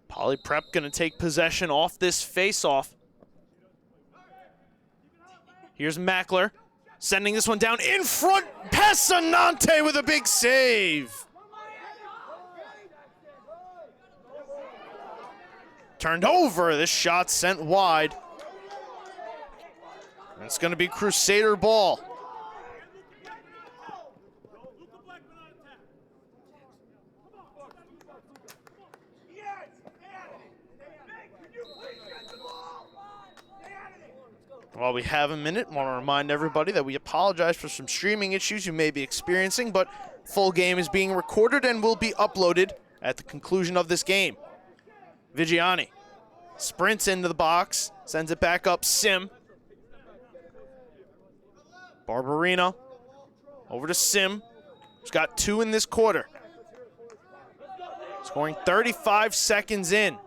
Poly Prep gonna take possession off this face-off. Here's Mackler, sending this one down in front. Passanante with a big save. Turned over, this shot sent wide. It's gonna be Crusader ball. While we have a minute, I want to remind everybody that we apologize for some streaming issues you may be experiencing, but full game is being recorded and will be uploaded at the conclusion of this game. Vigiani sprints into the box, sends it back up, Sim. Barbarino over to Sim, who's got 2 in this quarter. Scoring 35 seconds in.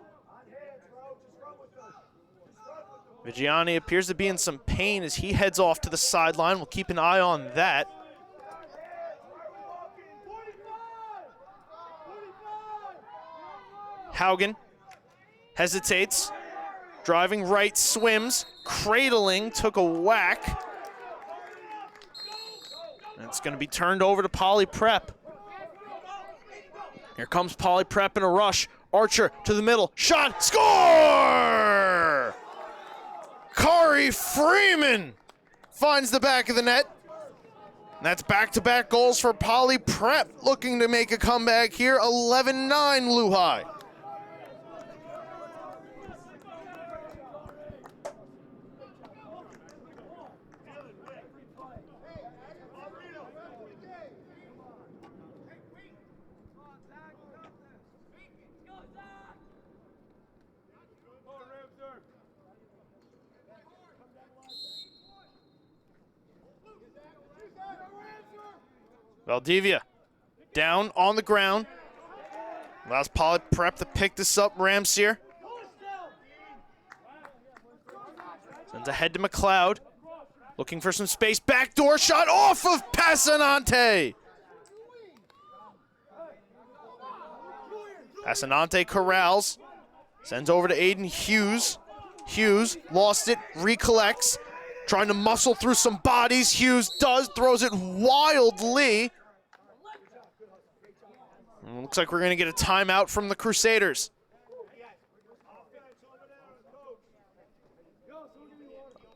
Vigiani appears to be in some pain as he heads off to the sideline. We'll keep an eye on that. Haugen hesitates, driving right, swims, cradling, took a whack. And it's going to be turned over to Poly Prep. Here comes Poly Prep in a rush. Archer to the middle, shot, score! Kari Freeman finds the back of the net. And that's back-to-back goals for Poly Prep, looking to make a comeback here, 11-9 LUHI. Valdivia down on the ground. Allows Poly Prep to pick this up. Ramsier sends ahead to McLeod. Looking for some space. Backdoor shot off of Passanante. Passanante corrals. Sends over to Aiden Hughes. Hughes lost it, recollects. Trying to muscle through some bodies. Hughes throws it wildly. Looks like we're going to get a timeout from the Crusaders.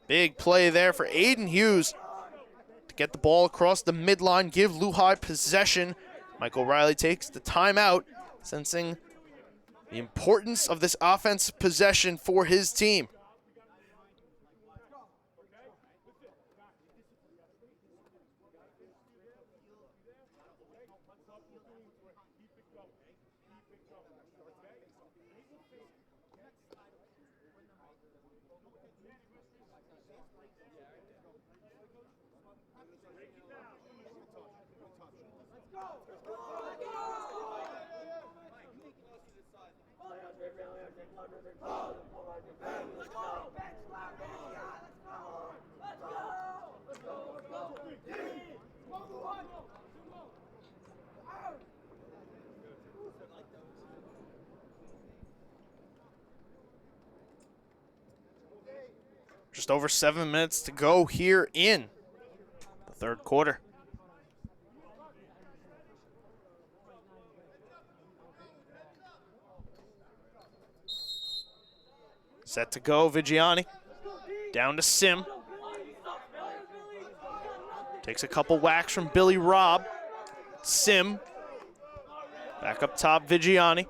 Big play there for Aiden Hughes to get the ball across the midline, give LUHI possession. Michael Riley takes the timeout, sensing the importance of this offensive possession for his team. Just over 7 minutes to go here in the third quarter. Set to go, Vigiani. Down to Sim. Takes a couple whacks from Billy Robb. Sim. Back up top, Vigiani.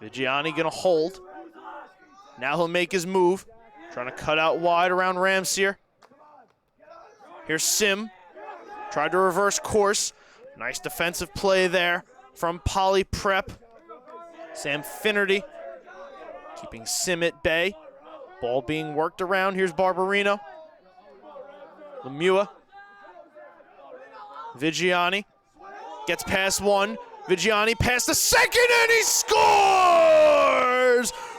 Vigiani gonna hold. Now he'll make his move. Trying to cut out wide around Ramsier. Here's Sim. Tried to reverse course. Nice defensive play there from Poly Prep. Sam Finnerty keeping Sim at bay. Ball being worked around. Here's Barbarino. Lemieux. Vigiani gets past one. Vigiani past the second, and he scores!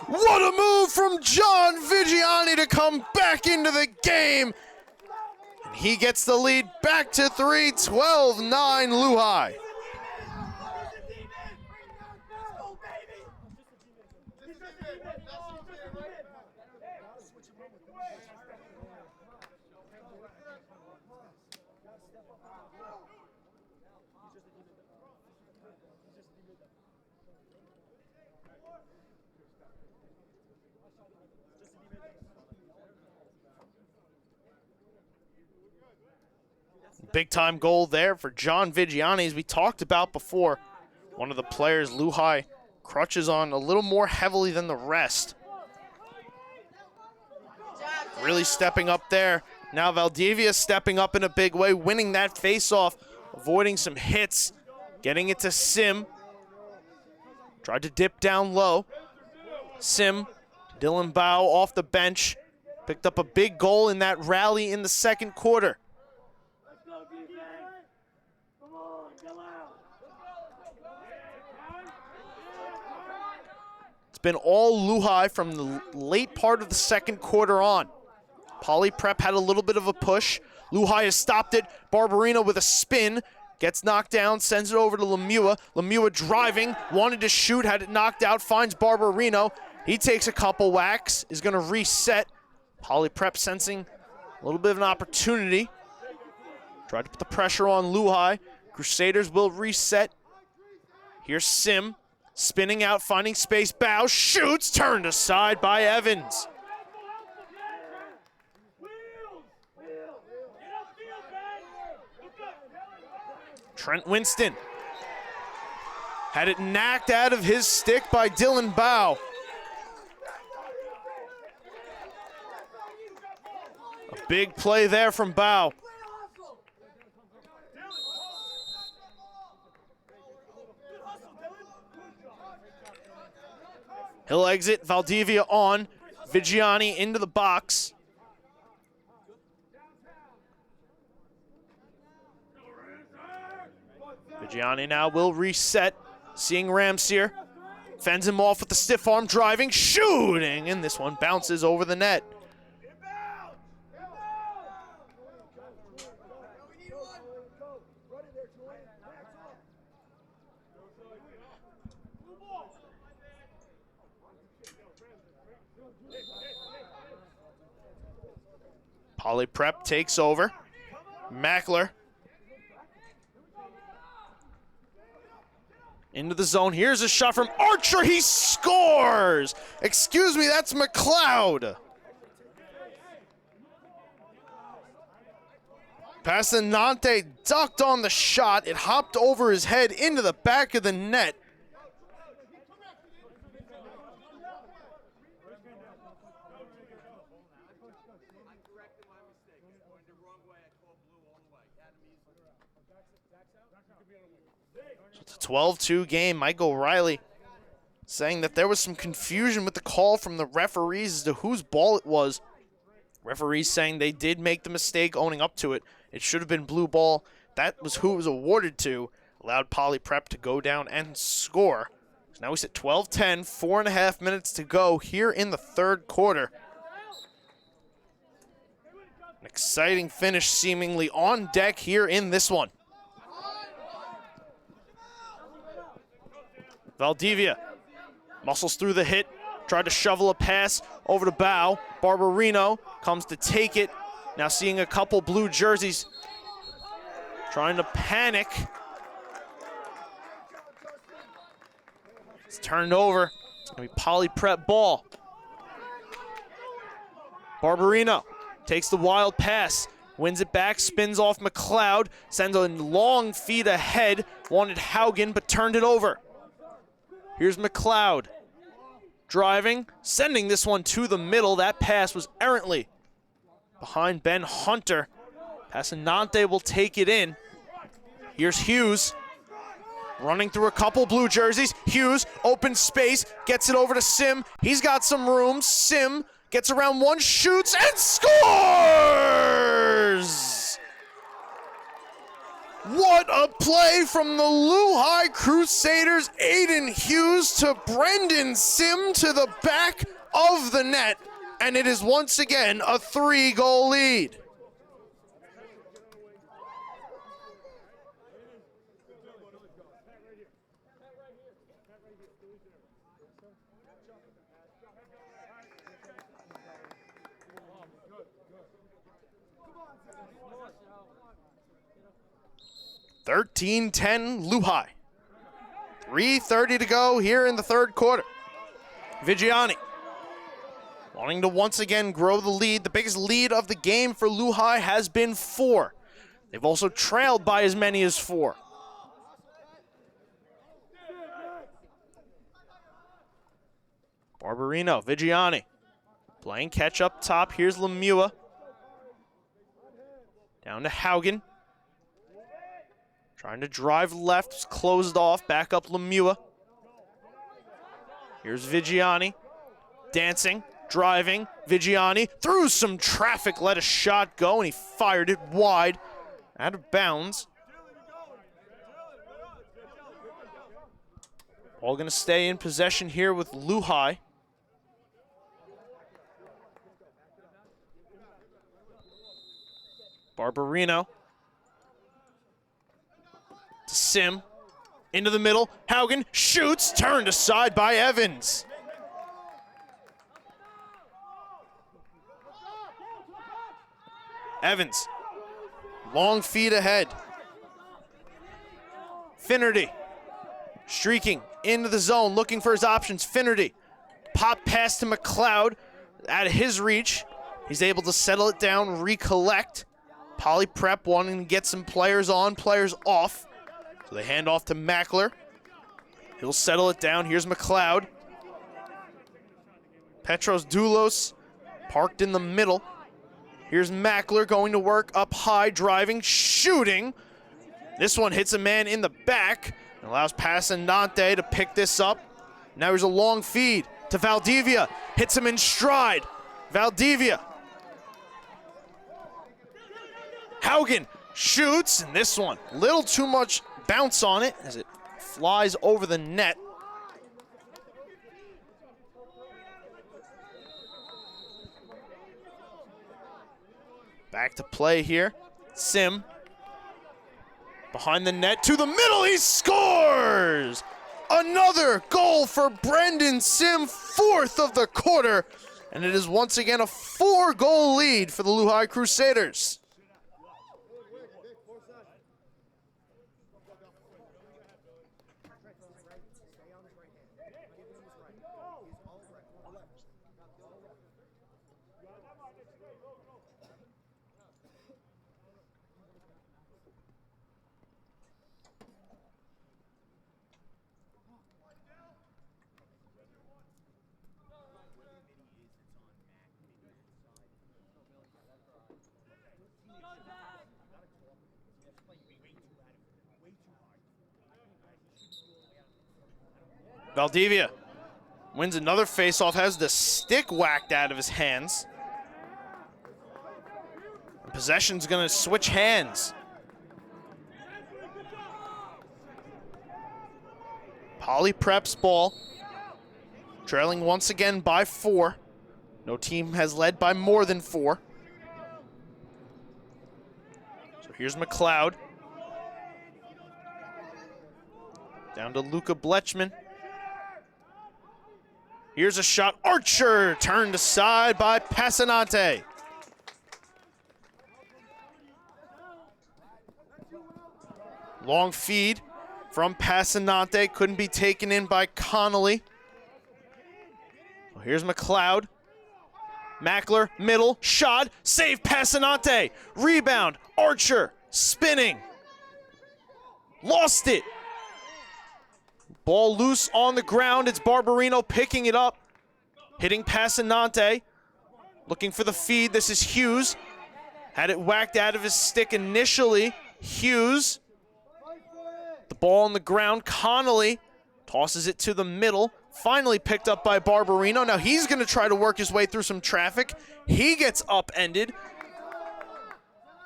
What a move from John Vigiani to come back into the game. And he gets the lead back to 3, 12-9 LUHI. Big-time goal there for John Vigiani, as we talked about before. One of the players LUHI crutches on a little more heavily than the rest. Really stepping up there. Now Valdivia stepping up in a big way, winning that face-off, avoiding some hits, getting it to Sim. Tried to dip down low. Sim, Dylan Bow off the bench. Picked up a big goal in that rally in the second quarter. It's been all LUHI from the late part of the second quarter on. Poly Prep had a little bit of a push. LUHI has stopped it. Barbarino with a spin. Gets knocked down, sends it over to Lemieux. Lemieux driving, wanted to shoot, had it knocked out, finds Barbarino. He takes a couple whacks, is gonna reset. Poly Prep sensing a little bit of an opportunity. Tried to put the pressure on LUHI. Crusaders will reset. Here's Sim, spinning out, finding space. Bow shoots, turned aside by Evans. Trent Winston had it knocked out of his stick by Dylan Bow. A big play there from Bow. He'll exit, Valdivia on, Vigiani into the box. Vigiani now will reset, seeing Ramsier. Fends him off with the stiff arm, driving, shooting, and this one bounces over the net. Poly Prep takes over. Mackler into the zone. Here's a shot from Archer. He scores! Excuse me, that's McLeod. Passanante ducked on the shot. It hopped over his head into the back of the net. It's a 12-2 game. Michael Riley saying that there was some confusion with the call from the referees as to whose ball it was. Referees saying they did make the mistake, owning up to it. It should have been blue ball. That was who it was awarded to. Allowed Poly Prep to go down and score. So now we sit 12-10, 4.5 minutes to go here in the third quarter. An exciting finish seemingly on deck here in this one. Valdivia muscles through the hit, tried to shovel a pass over to Bow. Barbarino comes to take it. Now seeing a couple blue jerseys trying to panic. It's turned over. It's going to be Poly Prep ball. Barbarino takes the wild pass, wins it back, spins off McLeod, sends a long feed ahead, wanted Haugen, but turned it over. Here's McLeod, driving, sending this one to the middle. That pass was errantly behind Ben Hunter. Passanante will take it in. Here's Hughes, running through a couple blue jerseys. Hughes, open space, gets it over to Sim. He's got some room. Sim gets around one, shoots, and scores! What a play from the LUHI Crusaders. Aiden Hughes to Brendan Sim to the back of the net. And it is once again a 3-goal lead. (13-10) LUHI. 3:30 to go here in the third quarter. Vigiani wanting to once again grow the lead. The biggest lead of the game for LUHI has been 4. They've also trailed by as many as 4. Barbarino, Vigiani playing catch up top. Here's Lemieux. Down to Haugen. Trying to drive left, it's closed off, back up Lemieux. Here's Vigiani, dancing, driving, Vigiani, through some traffic, let a shot go, and he fired it wide, out of bounds. All gonna stay in possession here with LUHI. Barbarino. Sim, into the middle, Haugen shoots, turned aside by Evans. Evans, long feed ahead. Finnerty, streaking into the zone, looking for his options. Finnerty, pop pass to McLeod, out of his reach. He's able to settle it down, recollect. Poly Prep wanting to get some players on, players off. So they hand off to Mackler. He'll settle it down. Here's McLeod. Petros Doulos parked in the middle. Here's Mackler going to work up high, driving, shooting. This one hits a man in the back and allows Passanante to pick this up. Now here's a long feed to Valdivia. Hits him in stride. Valdivia. Haugen shoots, and this one, little too much bounce on it as it flies over the net. Back to play here. Sim behind the net to the middle. He scores! Another goal for Brendan Sim, 4th of the quarter. And it is once again a 4-goal lead for the LUHI Crusaders. Valdivia wins another faceoff, has the stick whacked out of his hands. Possession's going to switch hands. Poly Prep's ball. Trailing once again by 4. No team has led by more than 4. So here's McLeod. Down to Luka Blechman. Here's a shot. Archer turned aside by Passanante. Long feed from Passanante. Couldn't be taken in by Connolly. Well, here's McLeod. Mackler, middle, shot, save Passanante. Rebound, Archer, spinning. Lost it. Ball loose on the ground. It's Barbarino picking it up. Hitting Passanante. Looking for the feed. This is Hughes. Had it whacked out of his stick initially. Hughes. The ball on the ground. Connolly tosses it to the middle. Finally picked up by Barbarino. Now he's going to try to work his way through some traffic. He gets upended.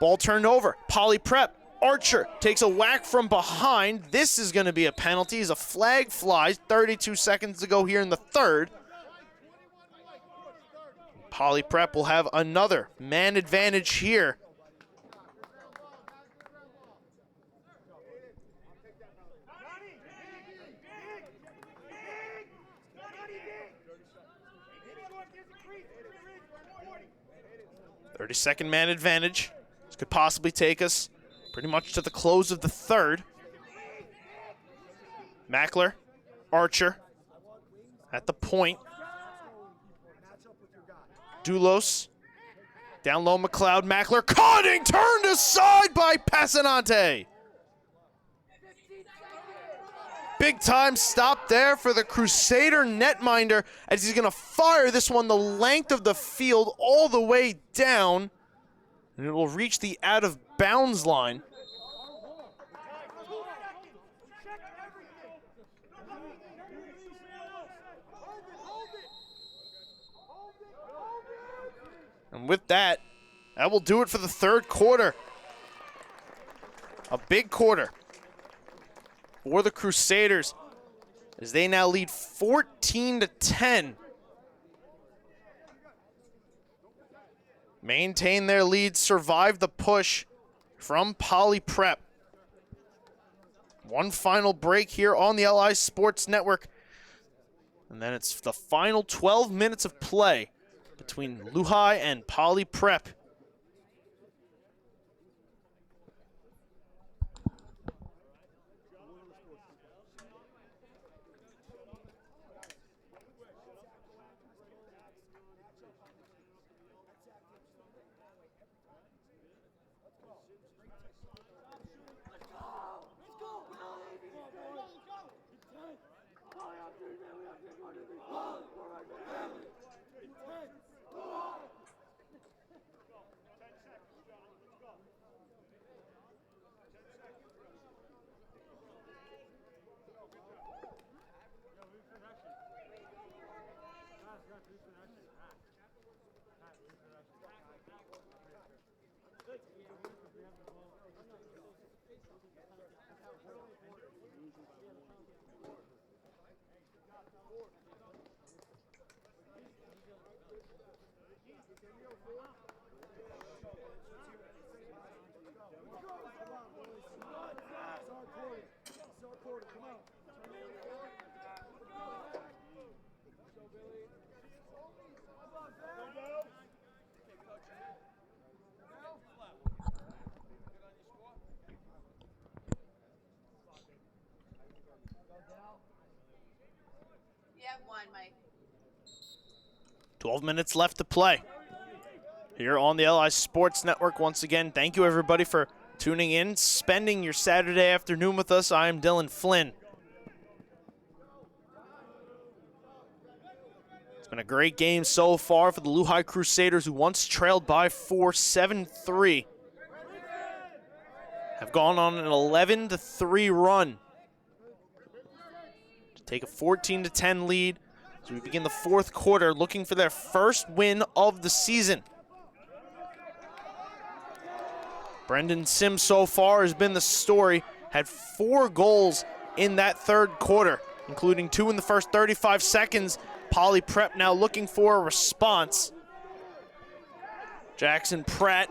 Ball turned over. Poly Prep. Archer takes a whack from behind. This is going to be a penalty as a flag flies. 32 seconds to go here in the third. Poly Prep will have another man advantage here. Second man advantage. This could possibly take us pretty much to the close of the third. Mackler, Archer at the point. Doulos, down low McLeod, Mackler, cutting, turned aside by Passanante. Big time stop there for the Crusader netminder as he's gonna fire this one the length of the field all the way down. And it will reach the out of bounds line. And with that, that will do it for the third quarter. A big quarter for the Crusaders as they now lead 14-10. Maintain their lead, survive the push from Poly Prep. One final break here on the LI Sports Network. And then it's the final 12 minutes of play between LUHI and Poly Prep. Mike. 12 minutes left to play here on the LI Sports Network. Once again, thank you everybody for tuning in, spending your Saturday afternoon with us. I am Dylan Flynn. It's been a great game so far for the LUHI Crusaders, who once trailed by 7-3. Have gone on an 11-3 run to take a 14-10 lead as we begin the fourth quarter, looking for their first win of the season. Brendan Sim so far has been the story. Had 4 goals in that third quarter, including 2 in the first 35 seconds. Poly Prep now looking for a response. Jackson Pratt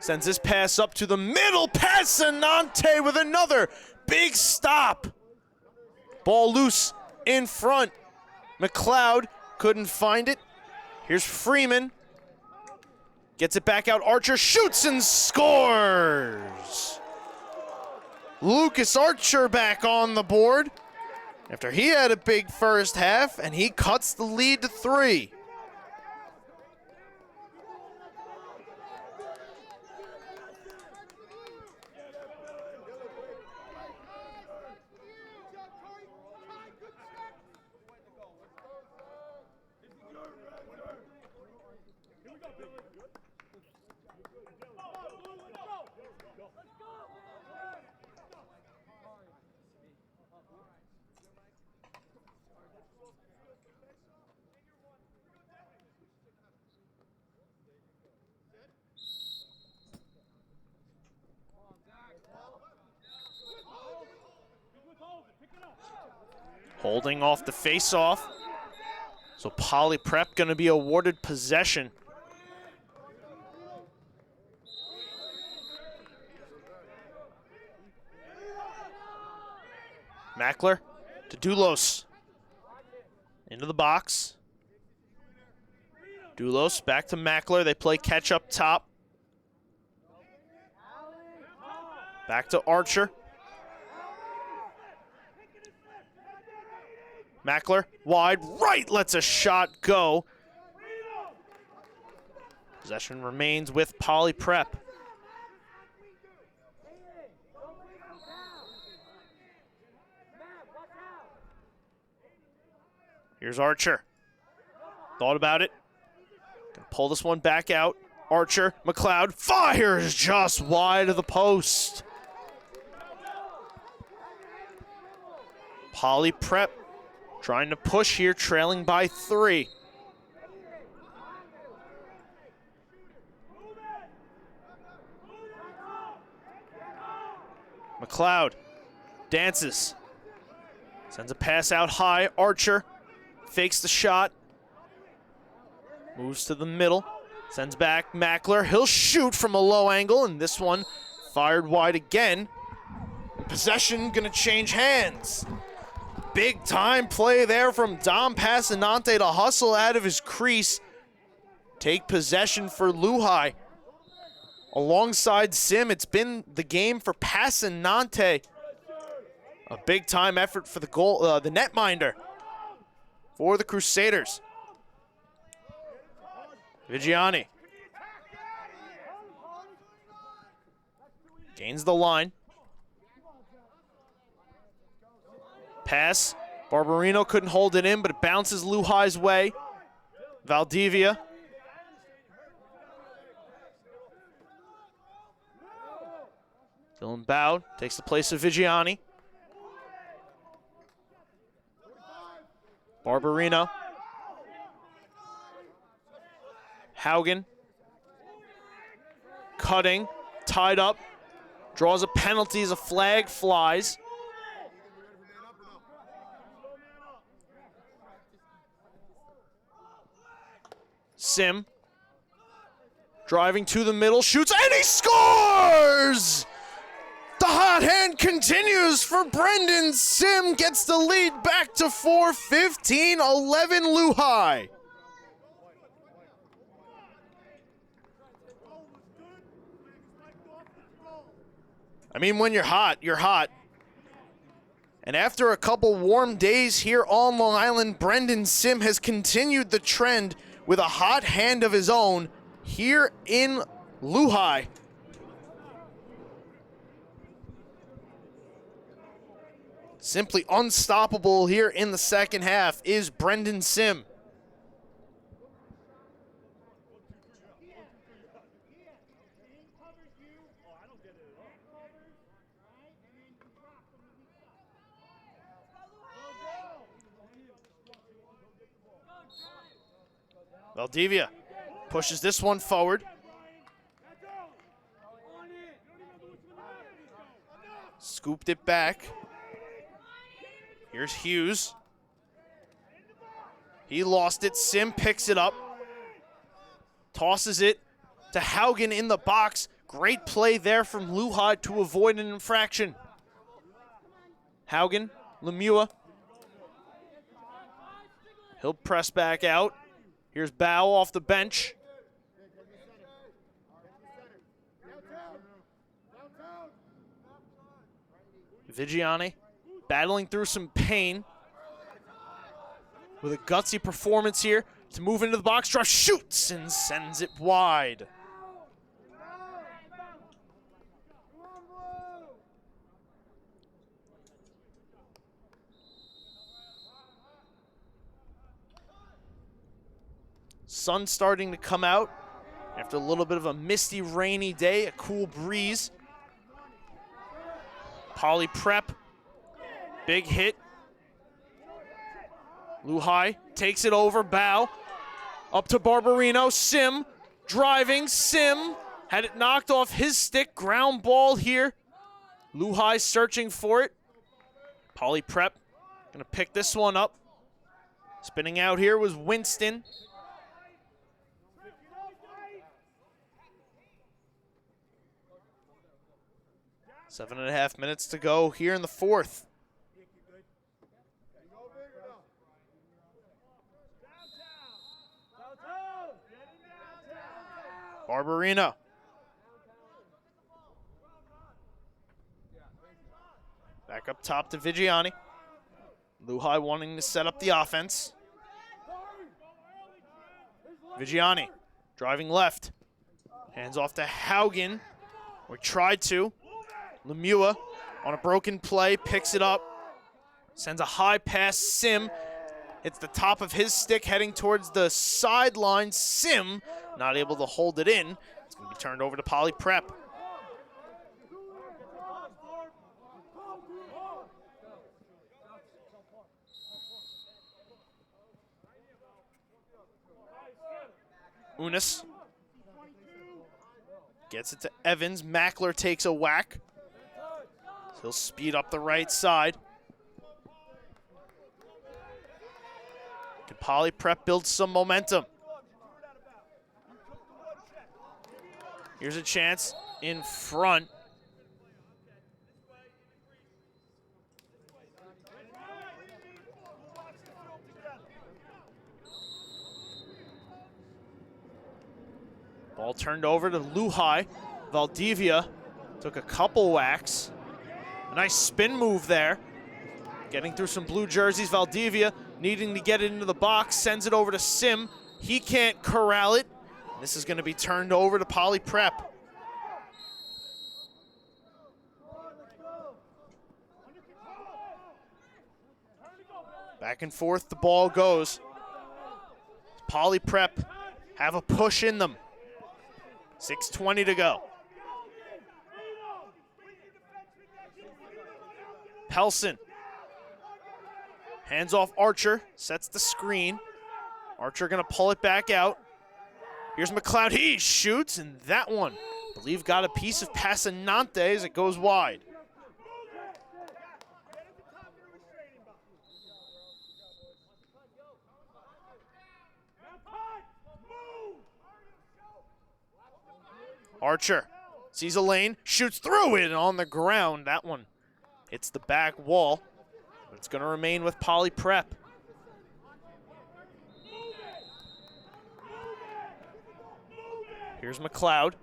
sends this pass up to the middle. Passanante with another big stop. Ball loose in front. McLeod couldn't find it. Here's Freeman. Gets it back out. Archer shoots and scores. Lucas Archer back on the board after he had a big first half, and he cuts the lead to 3. Holding off the face-off. So Poly Prep going to be awarded possession. Mackler to Doulos. Into the box. Doulos back to Mackler. They play catch up top. Back to Archer. Mackler wide right, lets a shot go. Possession remains with Poly Prep. Here's Archer. Thought about it. Gonna pull this one back out. Archer, McLeod fires just wide of the post. Poly Prep trying to push here, trailing by 3. McLeod dances. Sends a pass out high. Archer fakes the shot. Moves to the middle. Sends back Mackler. He'll shoot from a low angle, and this one fired wide again. Possession gonna change hands. Big time play there from Dom Passanante to hustle out of his crease. Take possession for LUHI. Alongside Sim, it's been the game for Passanante. A big time effort for the goal, the netminder for the Crusaders. Vigiani gains the line. Pass. Barbarino couldn't hold it in, but it bounces LUHI's way. Valdivia. Dylan Bow takes the place of Vigiani. Barbarino. Haugen. Cutting. Tied up. Draws a penalty as a flag flies. Sim. Driving to the middle. Shoots and he scores! The hot hand continues for Brendan Sim. Gets the lead back to 4, 15-11 LUHI. I mean, when you're hot, you're hot. And after a couple warm days here on Long Island, Brendan Sim has continued the trend with a hot hand of his own here in LUHI. Simply unstoppable here in the second half is Brendan Sim. Valdivia pushes this one forward. Scooped it back. Here's Hughes. He lost it. Sim picks it up. Tosses it to Haugen in the box. Great play there from LUHI to avoid an infraction. Haugen, Lemieux. He'll press back out. Here's Bao off the bench. Vigiani battling through some pain with a gutsy performance here to move into the box draw, shoots and sends it wide. Sun starting to come out after a little bit of a misty, rainy day, a cool breeze. Poly prep, big hit. LUHI takes it over, Bao. Up to Barbarino, Sim driving, Sim had it knocked off his stick, ground ball here. LUHI searching for it. Poly prep, gonna pick this one up. Spinning out here was Winston. 7.5 minutes to go here in the fourth. Barbarino. Back up top to Vigiani. LUHI wanting to set up the offense. Vigiani driving left. Hands off to Haugen. Or tried to. Lemieux on a broken play, picks it up. Sends a high pass, Sim. Hits the top of his stick, heading towards the sideline. Sim not able to hold it in. It's going to be turned over to Poly Prep. Unis gets it to Evans. Mackler takes a whack. He'll speed up the right side. Can Poly Prep build some momentum? Here's a chance in front. Ball turned over to LUHI. Valdivia took a couple whacks. A nice spin move there. Getting through some blue jerseys. Valdivia needing to get it into the box. Sends it over to Sim. He can't corral it. This is going to be turned over to Poly Prep. Back and forth the ball goes. Poly Prep have a push in them. 6:20 to go. Pelson. Hands off Archer. Sets the screen. Archer going to pull it back out. Here's McLeod. He shoots, and that one, I believe, got a piece of Passanante as it goes wide. Archer sees a lane, shoots through it, and on the ground, that one hits the back wall. But it's going to remain with Poly Prep. Here's McLeod.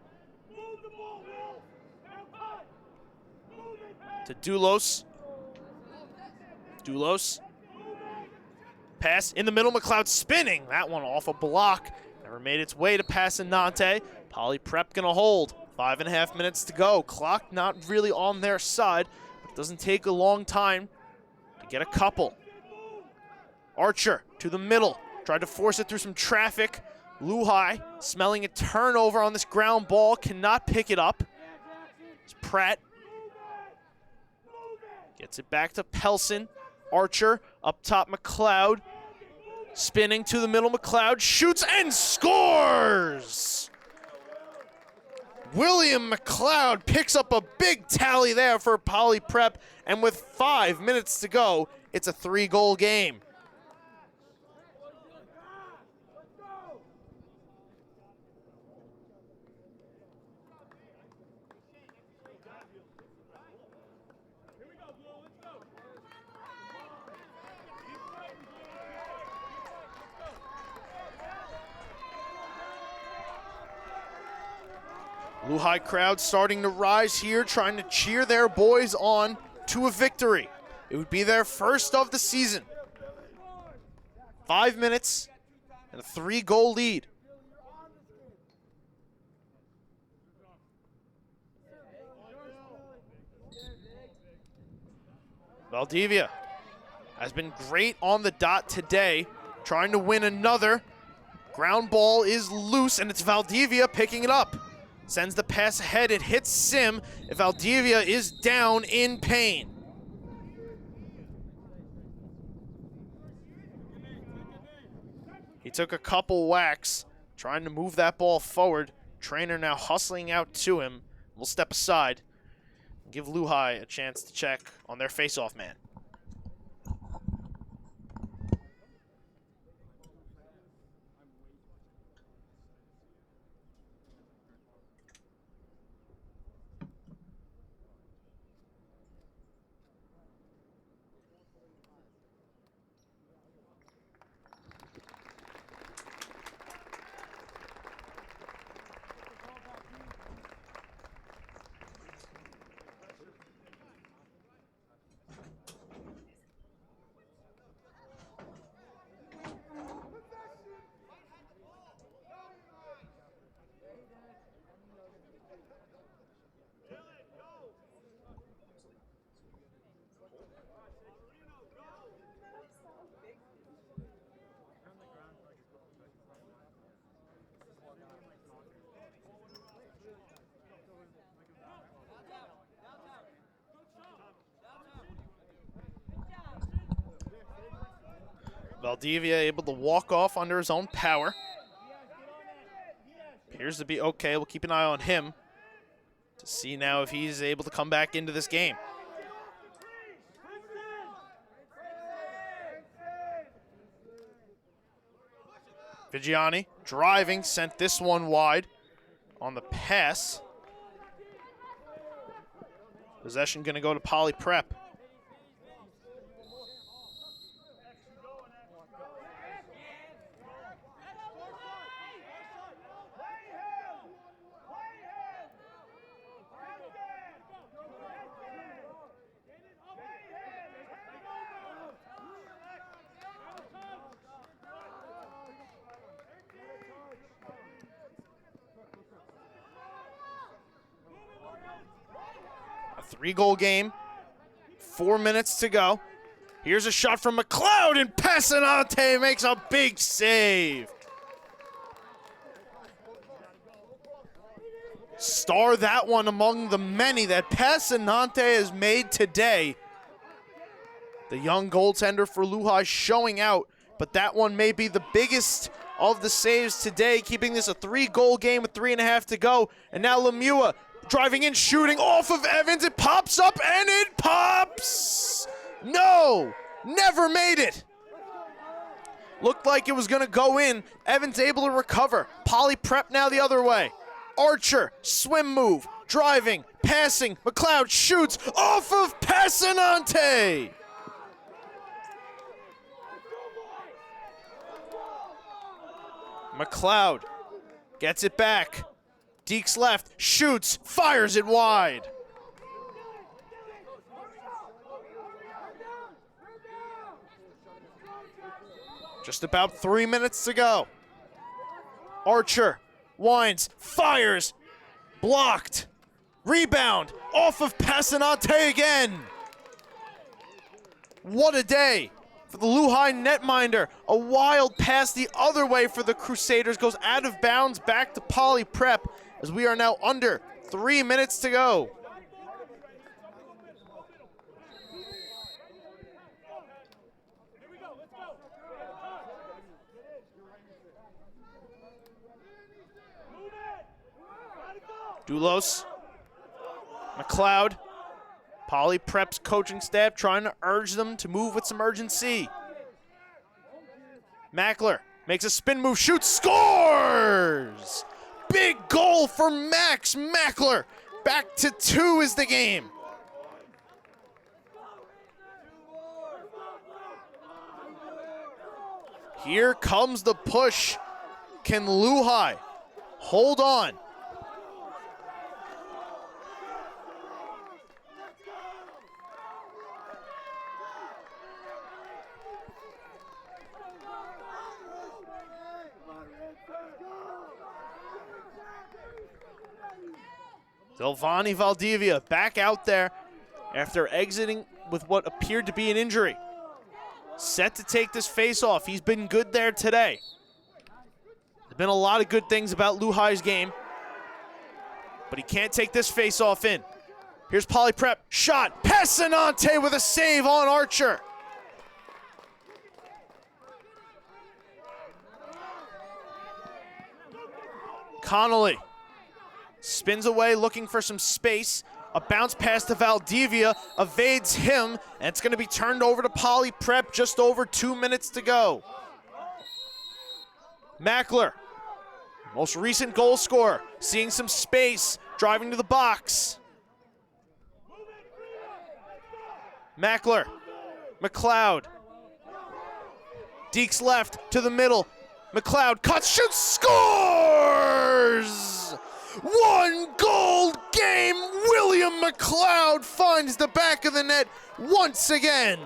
To Doulos. Doulos. Pass in the middle, McLeod spinning. That one off a block. Never made its way to Passanante. Poly Prep gonna hold. 5.5 minutes to go. Clock not really on their side, but it doesn't take a long time to get a couple. Archer to the middle. Tried to force it through some traffic. LUHI smelling a turnover on this ground ball. Cannot pick it up. It's Pratt. Gets it back to Pelson. Archer up top, McLeod. Spinning to the middle, McLeod shoots and scores! William McLeod picks up a big tally there for Poly Prep, and with 5 minutes to go, it's a 3-goal game. LUHI crowd starting to rise here, trying to cheer their boys on to a victory. It would be their first of the season. 5 minutes and a 3-goal lead. Valdivia has been great on the dot today, trying to win another. Ground ball is loose, and it's Valdivia picking it up. Sends the pass ahead, it hits Sim. Valdivia is down in pain. He took a couple whacks, trying to move that ball forward. Trainer now hustling out to him. We'll step aside and give LUHI a chance to check on their face-off man. Valdivia able to walk off under his own power. Appears to be okay. We'll keep an eye on him to see now if he's able to come back into this game. Vigiani driving, sent this one wide on the pass. Possession going to go to Poly Prep. A 3-goal game, 4 minutes to go. Here's a shot from McLeod, and Passanante makes a big save. Star that one among the many that Passanante has made today. The young goaltender for LUHI showing out, but that one may be the biggest of the saves today, keeping this a 3-goal game with 3.5 to go. And now Lemieux driving in, shooting off of Evans. It pops up, and it pops! No! Never made it! Looked like it was going to go in. Evans able to recover. Poly Prep now the other way. Archer, swim move, driving, passing. McLeod shoots off of Passanante! McLeod gets it back. Deeks left, shoots, fires it wide. Just about 3 minutes to go. Archer winds, fires, blocked. Rebound, off of Passanante again. What a day for the LUHI netminder. A wild pass the other way for the Crusaders, goes out of bounds back to Poly Prep as we are now under 3 minutes to go. Dulos. McLeod. Poly Prep's coaching staff trying to urge them to move with some urgency. Mackler makes a spin move, shoots, scores! Big goal for Max Mackler. Back to 2 is the game. Here comes the push. Can LUHI hold on? Delvani Valdivia back out there after exiting with what appeared to be an injury. Set to take this face-off. He's been good there today. There's been a lot of good things about LUHI's game, but he can't take this face-off in. Here's Poly Prep, shot, Passanante with a save on Archer. Connolly spins away looking for some space. A bounce pass to Valdivia, evades him, and it's going to be turned over to Poly Prep, just over 2 minutes to go. Mackler, most recent goal scorer, seeing some space, driving to the box. Mackler, McLeod. Deeks left to the middle. McLeod cuts, shoots, scores! 1 goal game. William McLeod finds the back of the net once again.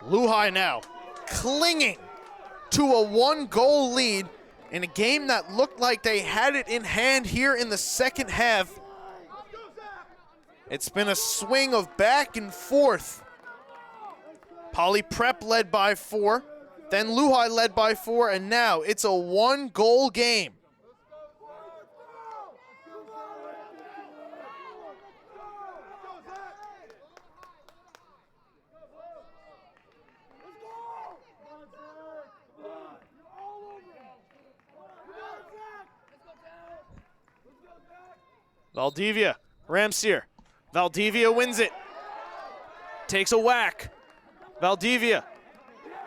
LUHI now clinging to a 1-goal lead in a game that looked like they had it in hand here in the second half. It's been a swing of back and forth. Poly Prep led by 4, then LUHI led by 4, and now it's a 1-goal game. Valdivia, Ramsier. Valdivia wins it. Takes a whack. Valdivia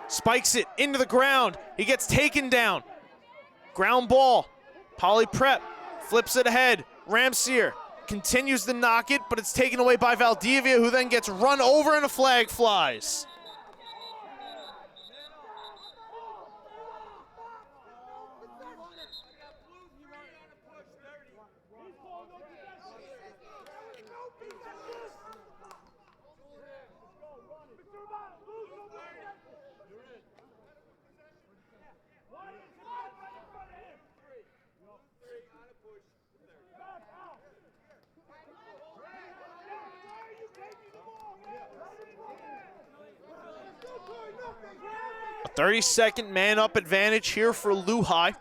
spikes it into the ground. He gets taken down. Ground ball. Poly Prep flips it ahead. Ramsier continues to knock it, but it's taken away by Valdivia, who then gets run over and a flag flies. A 30-second man-up advantage here for LUHI.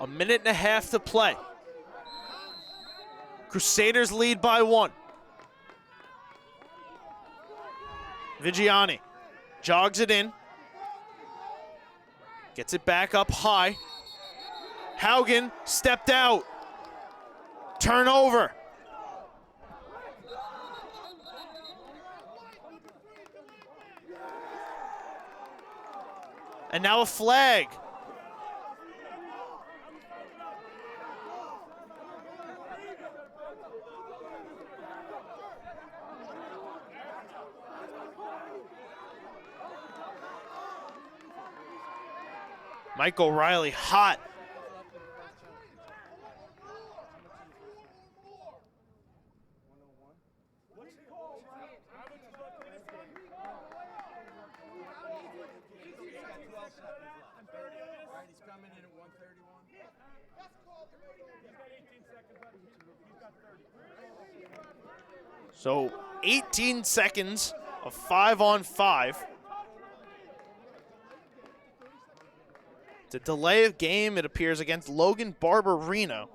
A minute and a half to play. Crusaders lead by 1. Vigiani jogs it in. Gets it back up high. Haugen stepped out. Turnover. And now a flag. Mike O'Reilly hot. So 18 seconds of 5-on-5. It's a delay of game, it appears, against Logan Barberino.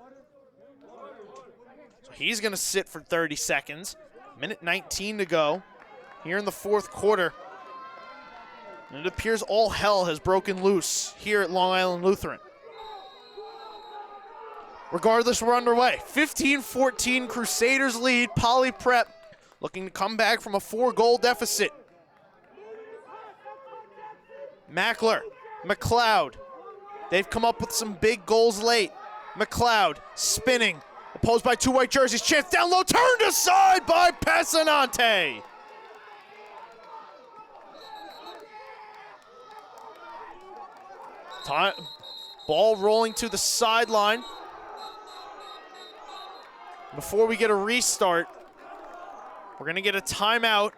He's going to sit for 30 seconds. Minute 19 to go here in the fourth quarter. And it appears all hell has broken loose here at Long Island Lutheran. Regardless, we're underway. 15-14, Crusaders lead. Poly Prep looking to come back from a 4-goal deficit. Mackler, McLeod. They've come up with some big goals late. McLeod spinning, opposed by 2 white jerseys. Chance down low, turned aside by Passanante. Ball rolling to the sideline. Before we get a restart, we're going to get a timeout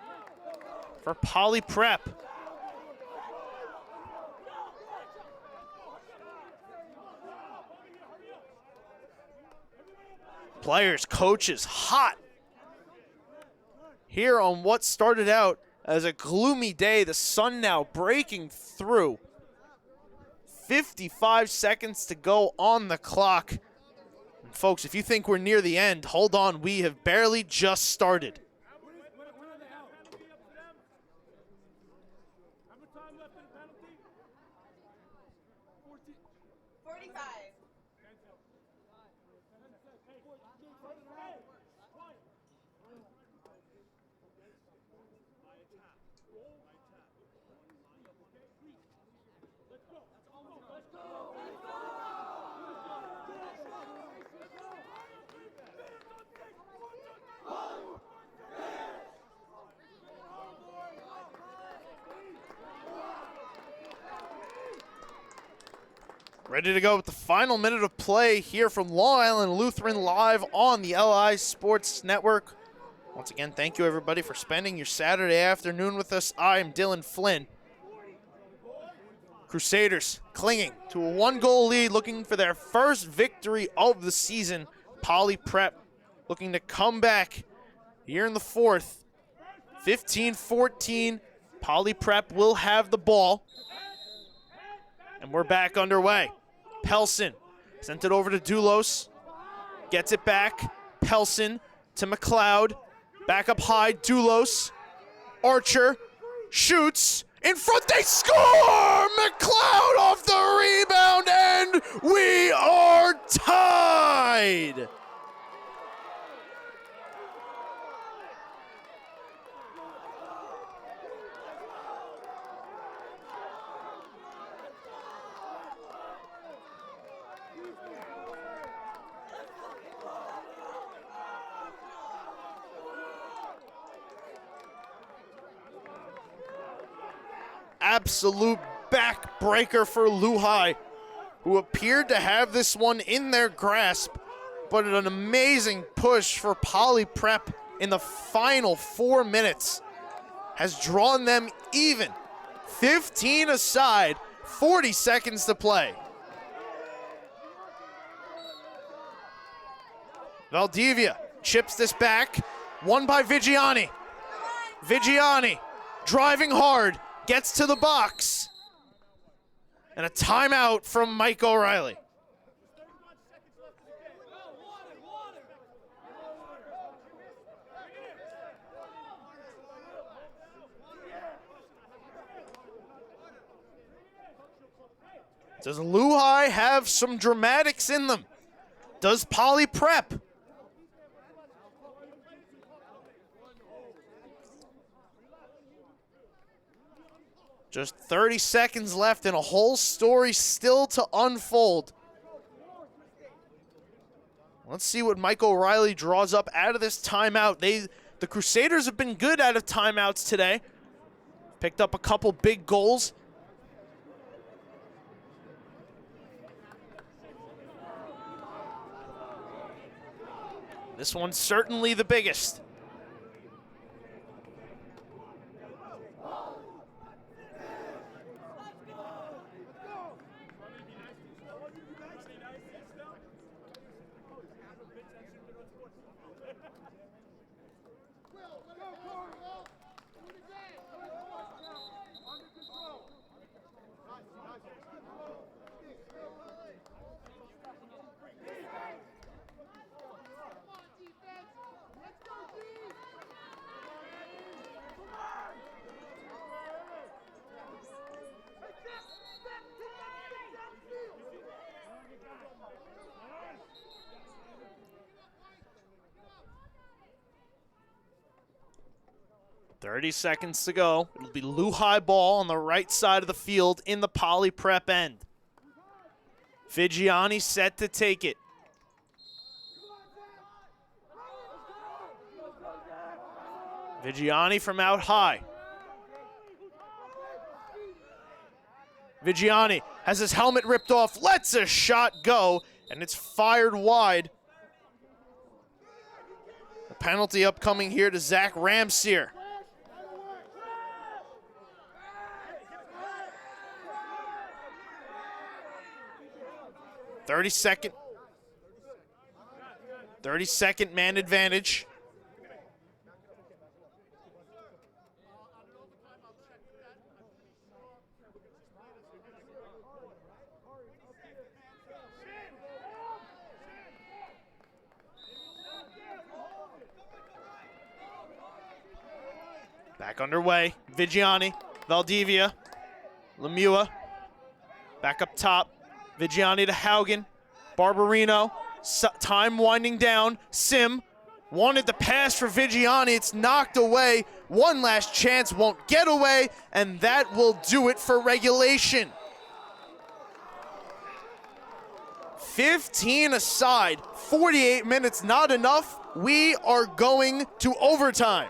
for Poly Prep. Players, coaches, hot here on what started out as a gloomy day. The sun now breaking through. 55 seconds to go on the clock. And folks, if you think we're near the end, hold on. We have barely just started. Ready to go with the final minute of play here from Long Island Lutheran live on the LI Sports Network. Once again, thank you everybody for spending your Saturday afternoon with us. I am Dylan Flynn. Crusaders clinging to a 1-goal lead, looking for their first victory of the season. Poly Prep looking to come back here in the fourth. 15-14, Poly Prep will have the ball. And we're back underway. Pelson sent it over to Doulos. Gets it back. Pelson to McLeod. Back up high, Doulos. Archer shoots. In front, they score! McLeod off the rebound, and we are tied! Absolute backbreaker for LUHI, who appeared to have this one in their grasp, but an amazing push for Poly Prep in the final 4 minutes has drawn them even. 15 aside, 40 seconds to play. Valdivia chips this back, won by Vigiani. Vigiani driving hard, gets to the box, and a timeout from Mike O'Reilly. Does LUHI have some dramatics in them? Does Poly Prep? Just 30 seconds left and a whole story still to unfold. Let's see what Mike O'Reilly draws up out of this timeout. The Crusaders have been good out of timeouts today. Picked up a couple big goals. This one's certainly the biggest. 30 seconds to go. It'll be LUHI ball on the right side of the field in the poly prep end. Vigiani set to take it. Vigiani from out high. Vigiani has his helmet ripped off, lets a shot go, and it's fired wide. The penalty upcoming here to Zach Ramseer. Thirty-second man advantage. Back underway. Vigiani, Valdivia, Lemieux. Back up top. Vigiani to Haugen. Barbarino. Time winding down. Sim wanted the pass for Vigiani. It's knocked away. One last chance, won't get away, and that will do it for regulation. 15 aside, 48 minutes not enough. We are going to overtime.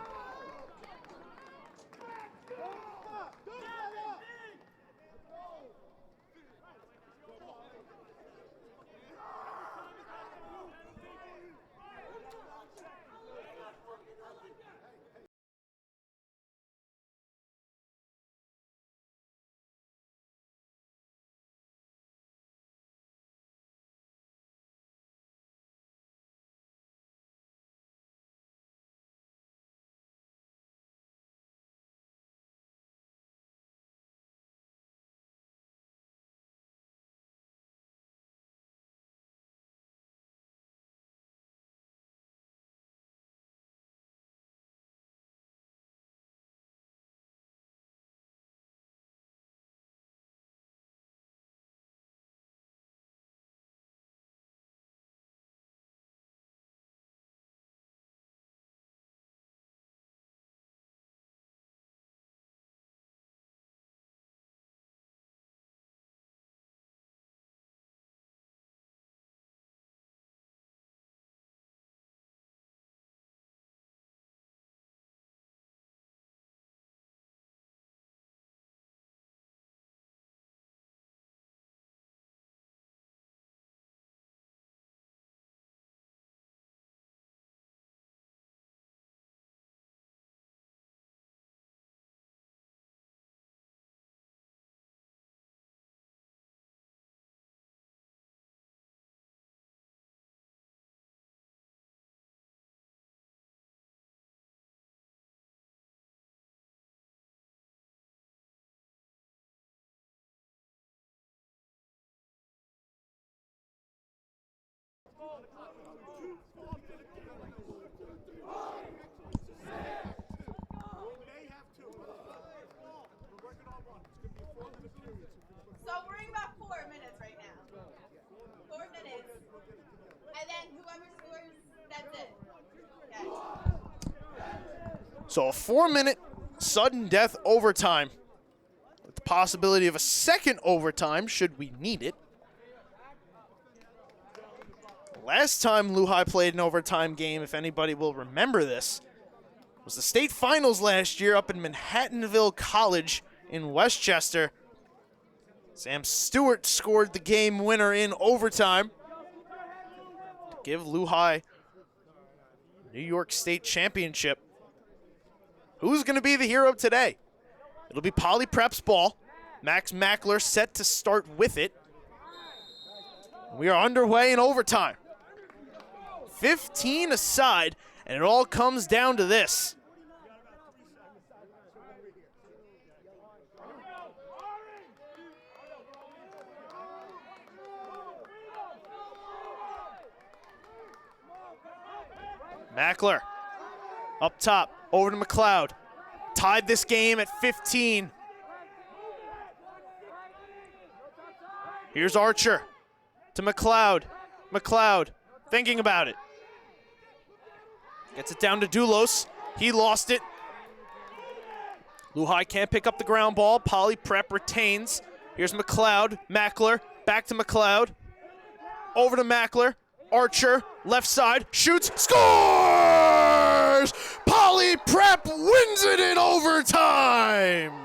So we're in about 4 minutes right now. 4 minutes. And then whoever scores, that's it. Okay. So a 4-minute sudden death overtime with the possibility of a second overtime should we need it. Last time LUHI played an overtime game, if anybody will remember this, was the state finals last year up in Manhattanville College in Westchester. Sam Stewart scored the game winner in overtime to give LUHI New York State Championship. Who's going to be the hero today? It'll be Poly Prep's ball. Max Mackler set to start with it. We are underway in overtime. 15 aside, and it all comes down to this. Mackler up top, over to McLeod. Tied this game at 15. Here's Archer to McLeod. McLeod thinking about it. Gets it down to Doulos. He lost it. LUHI can't pick up the ground ball. Poly Prep retains. Here's McLeod. Mackler. Back to McLeod. Over to Mackler. Archer. Left side. Shoots. Scores! Poly Prep wins it in overtime!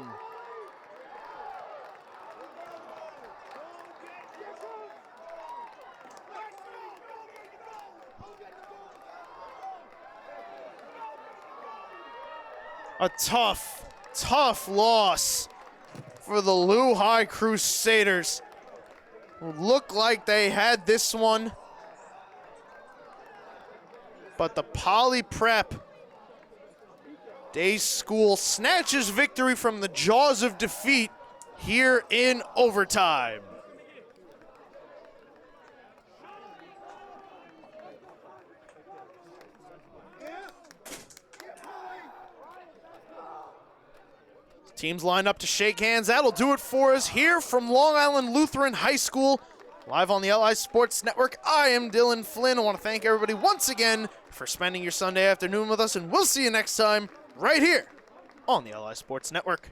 A tough loss for the LUHI Crusaders, who looked like they had this one. But the Poly Prep Day School snatches victory from the jaws of defeat here in overtime. Teams lined up to shake hands. That'll do it for us here from Long Island Lutheran High School. Live on the LI Sports Network, I am Dylan Flynn. I want to thank everybody once again for spending your Sunday afternoon with us, and we'll see you next time right here on the LI Sports Network.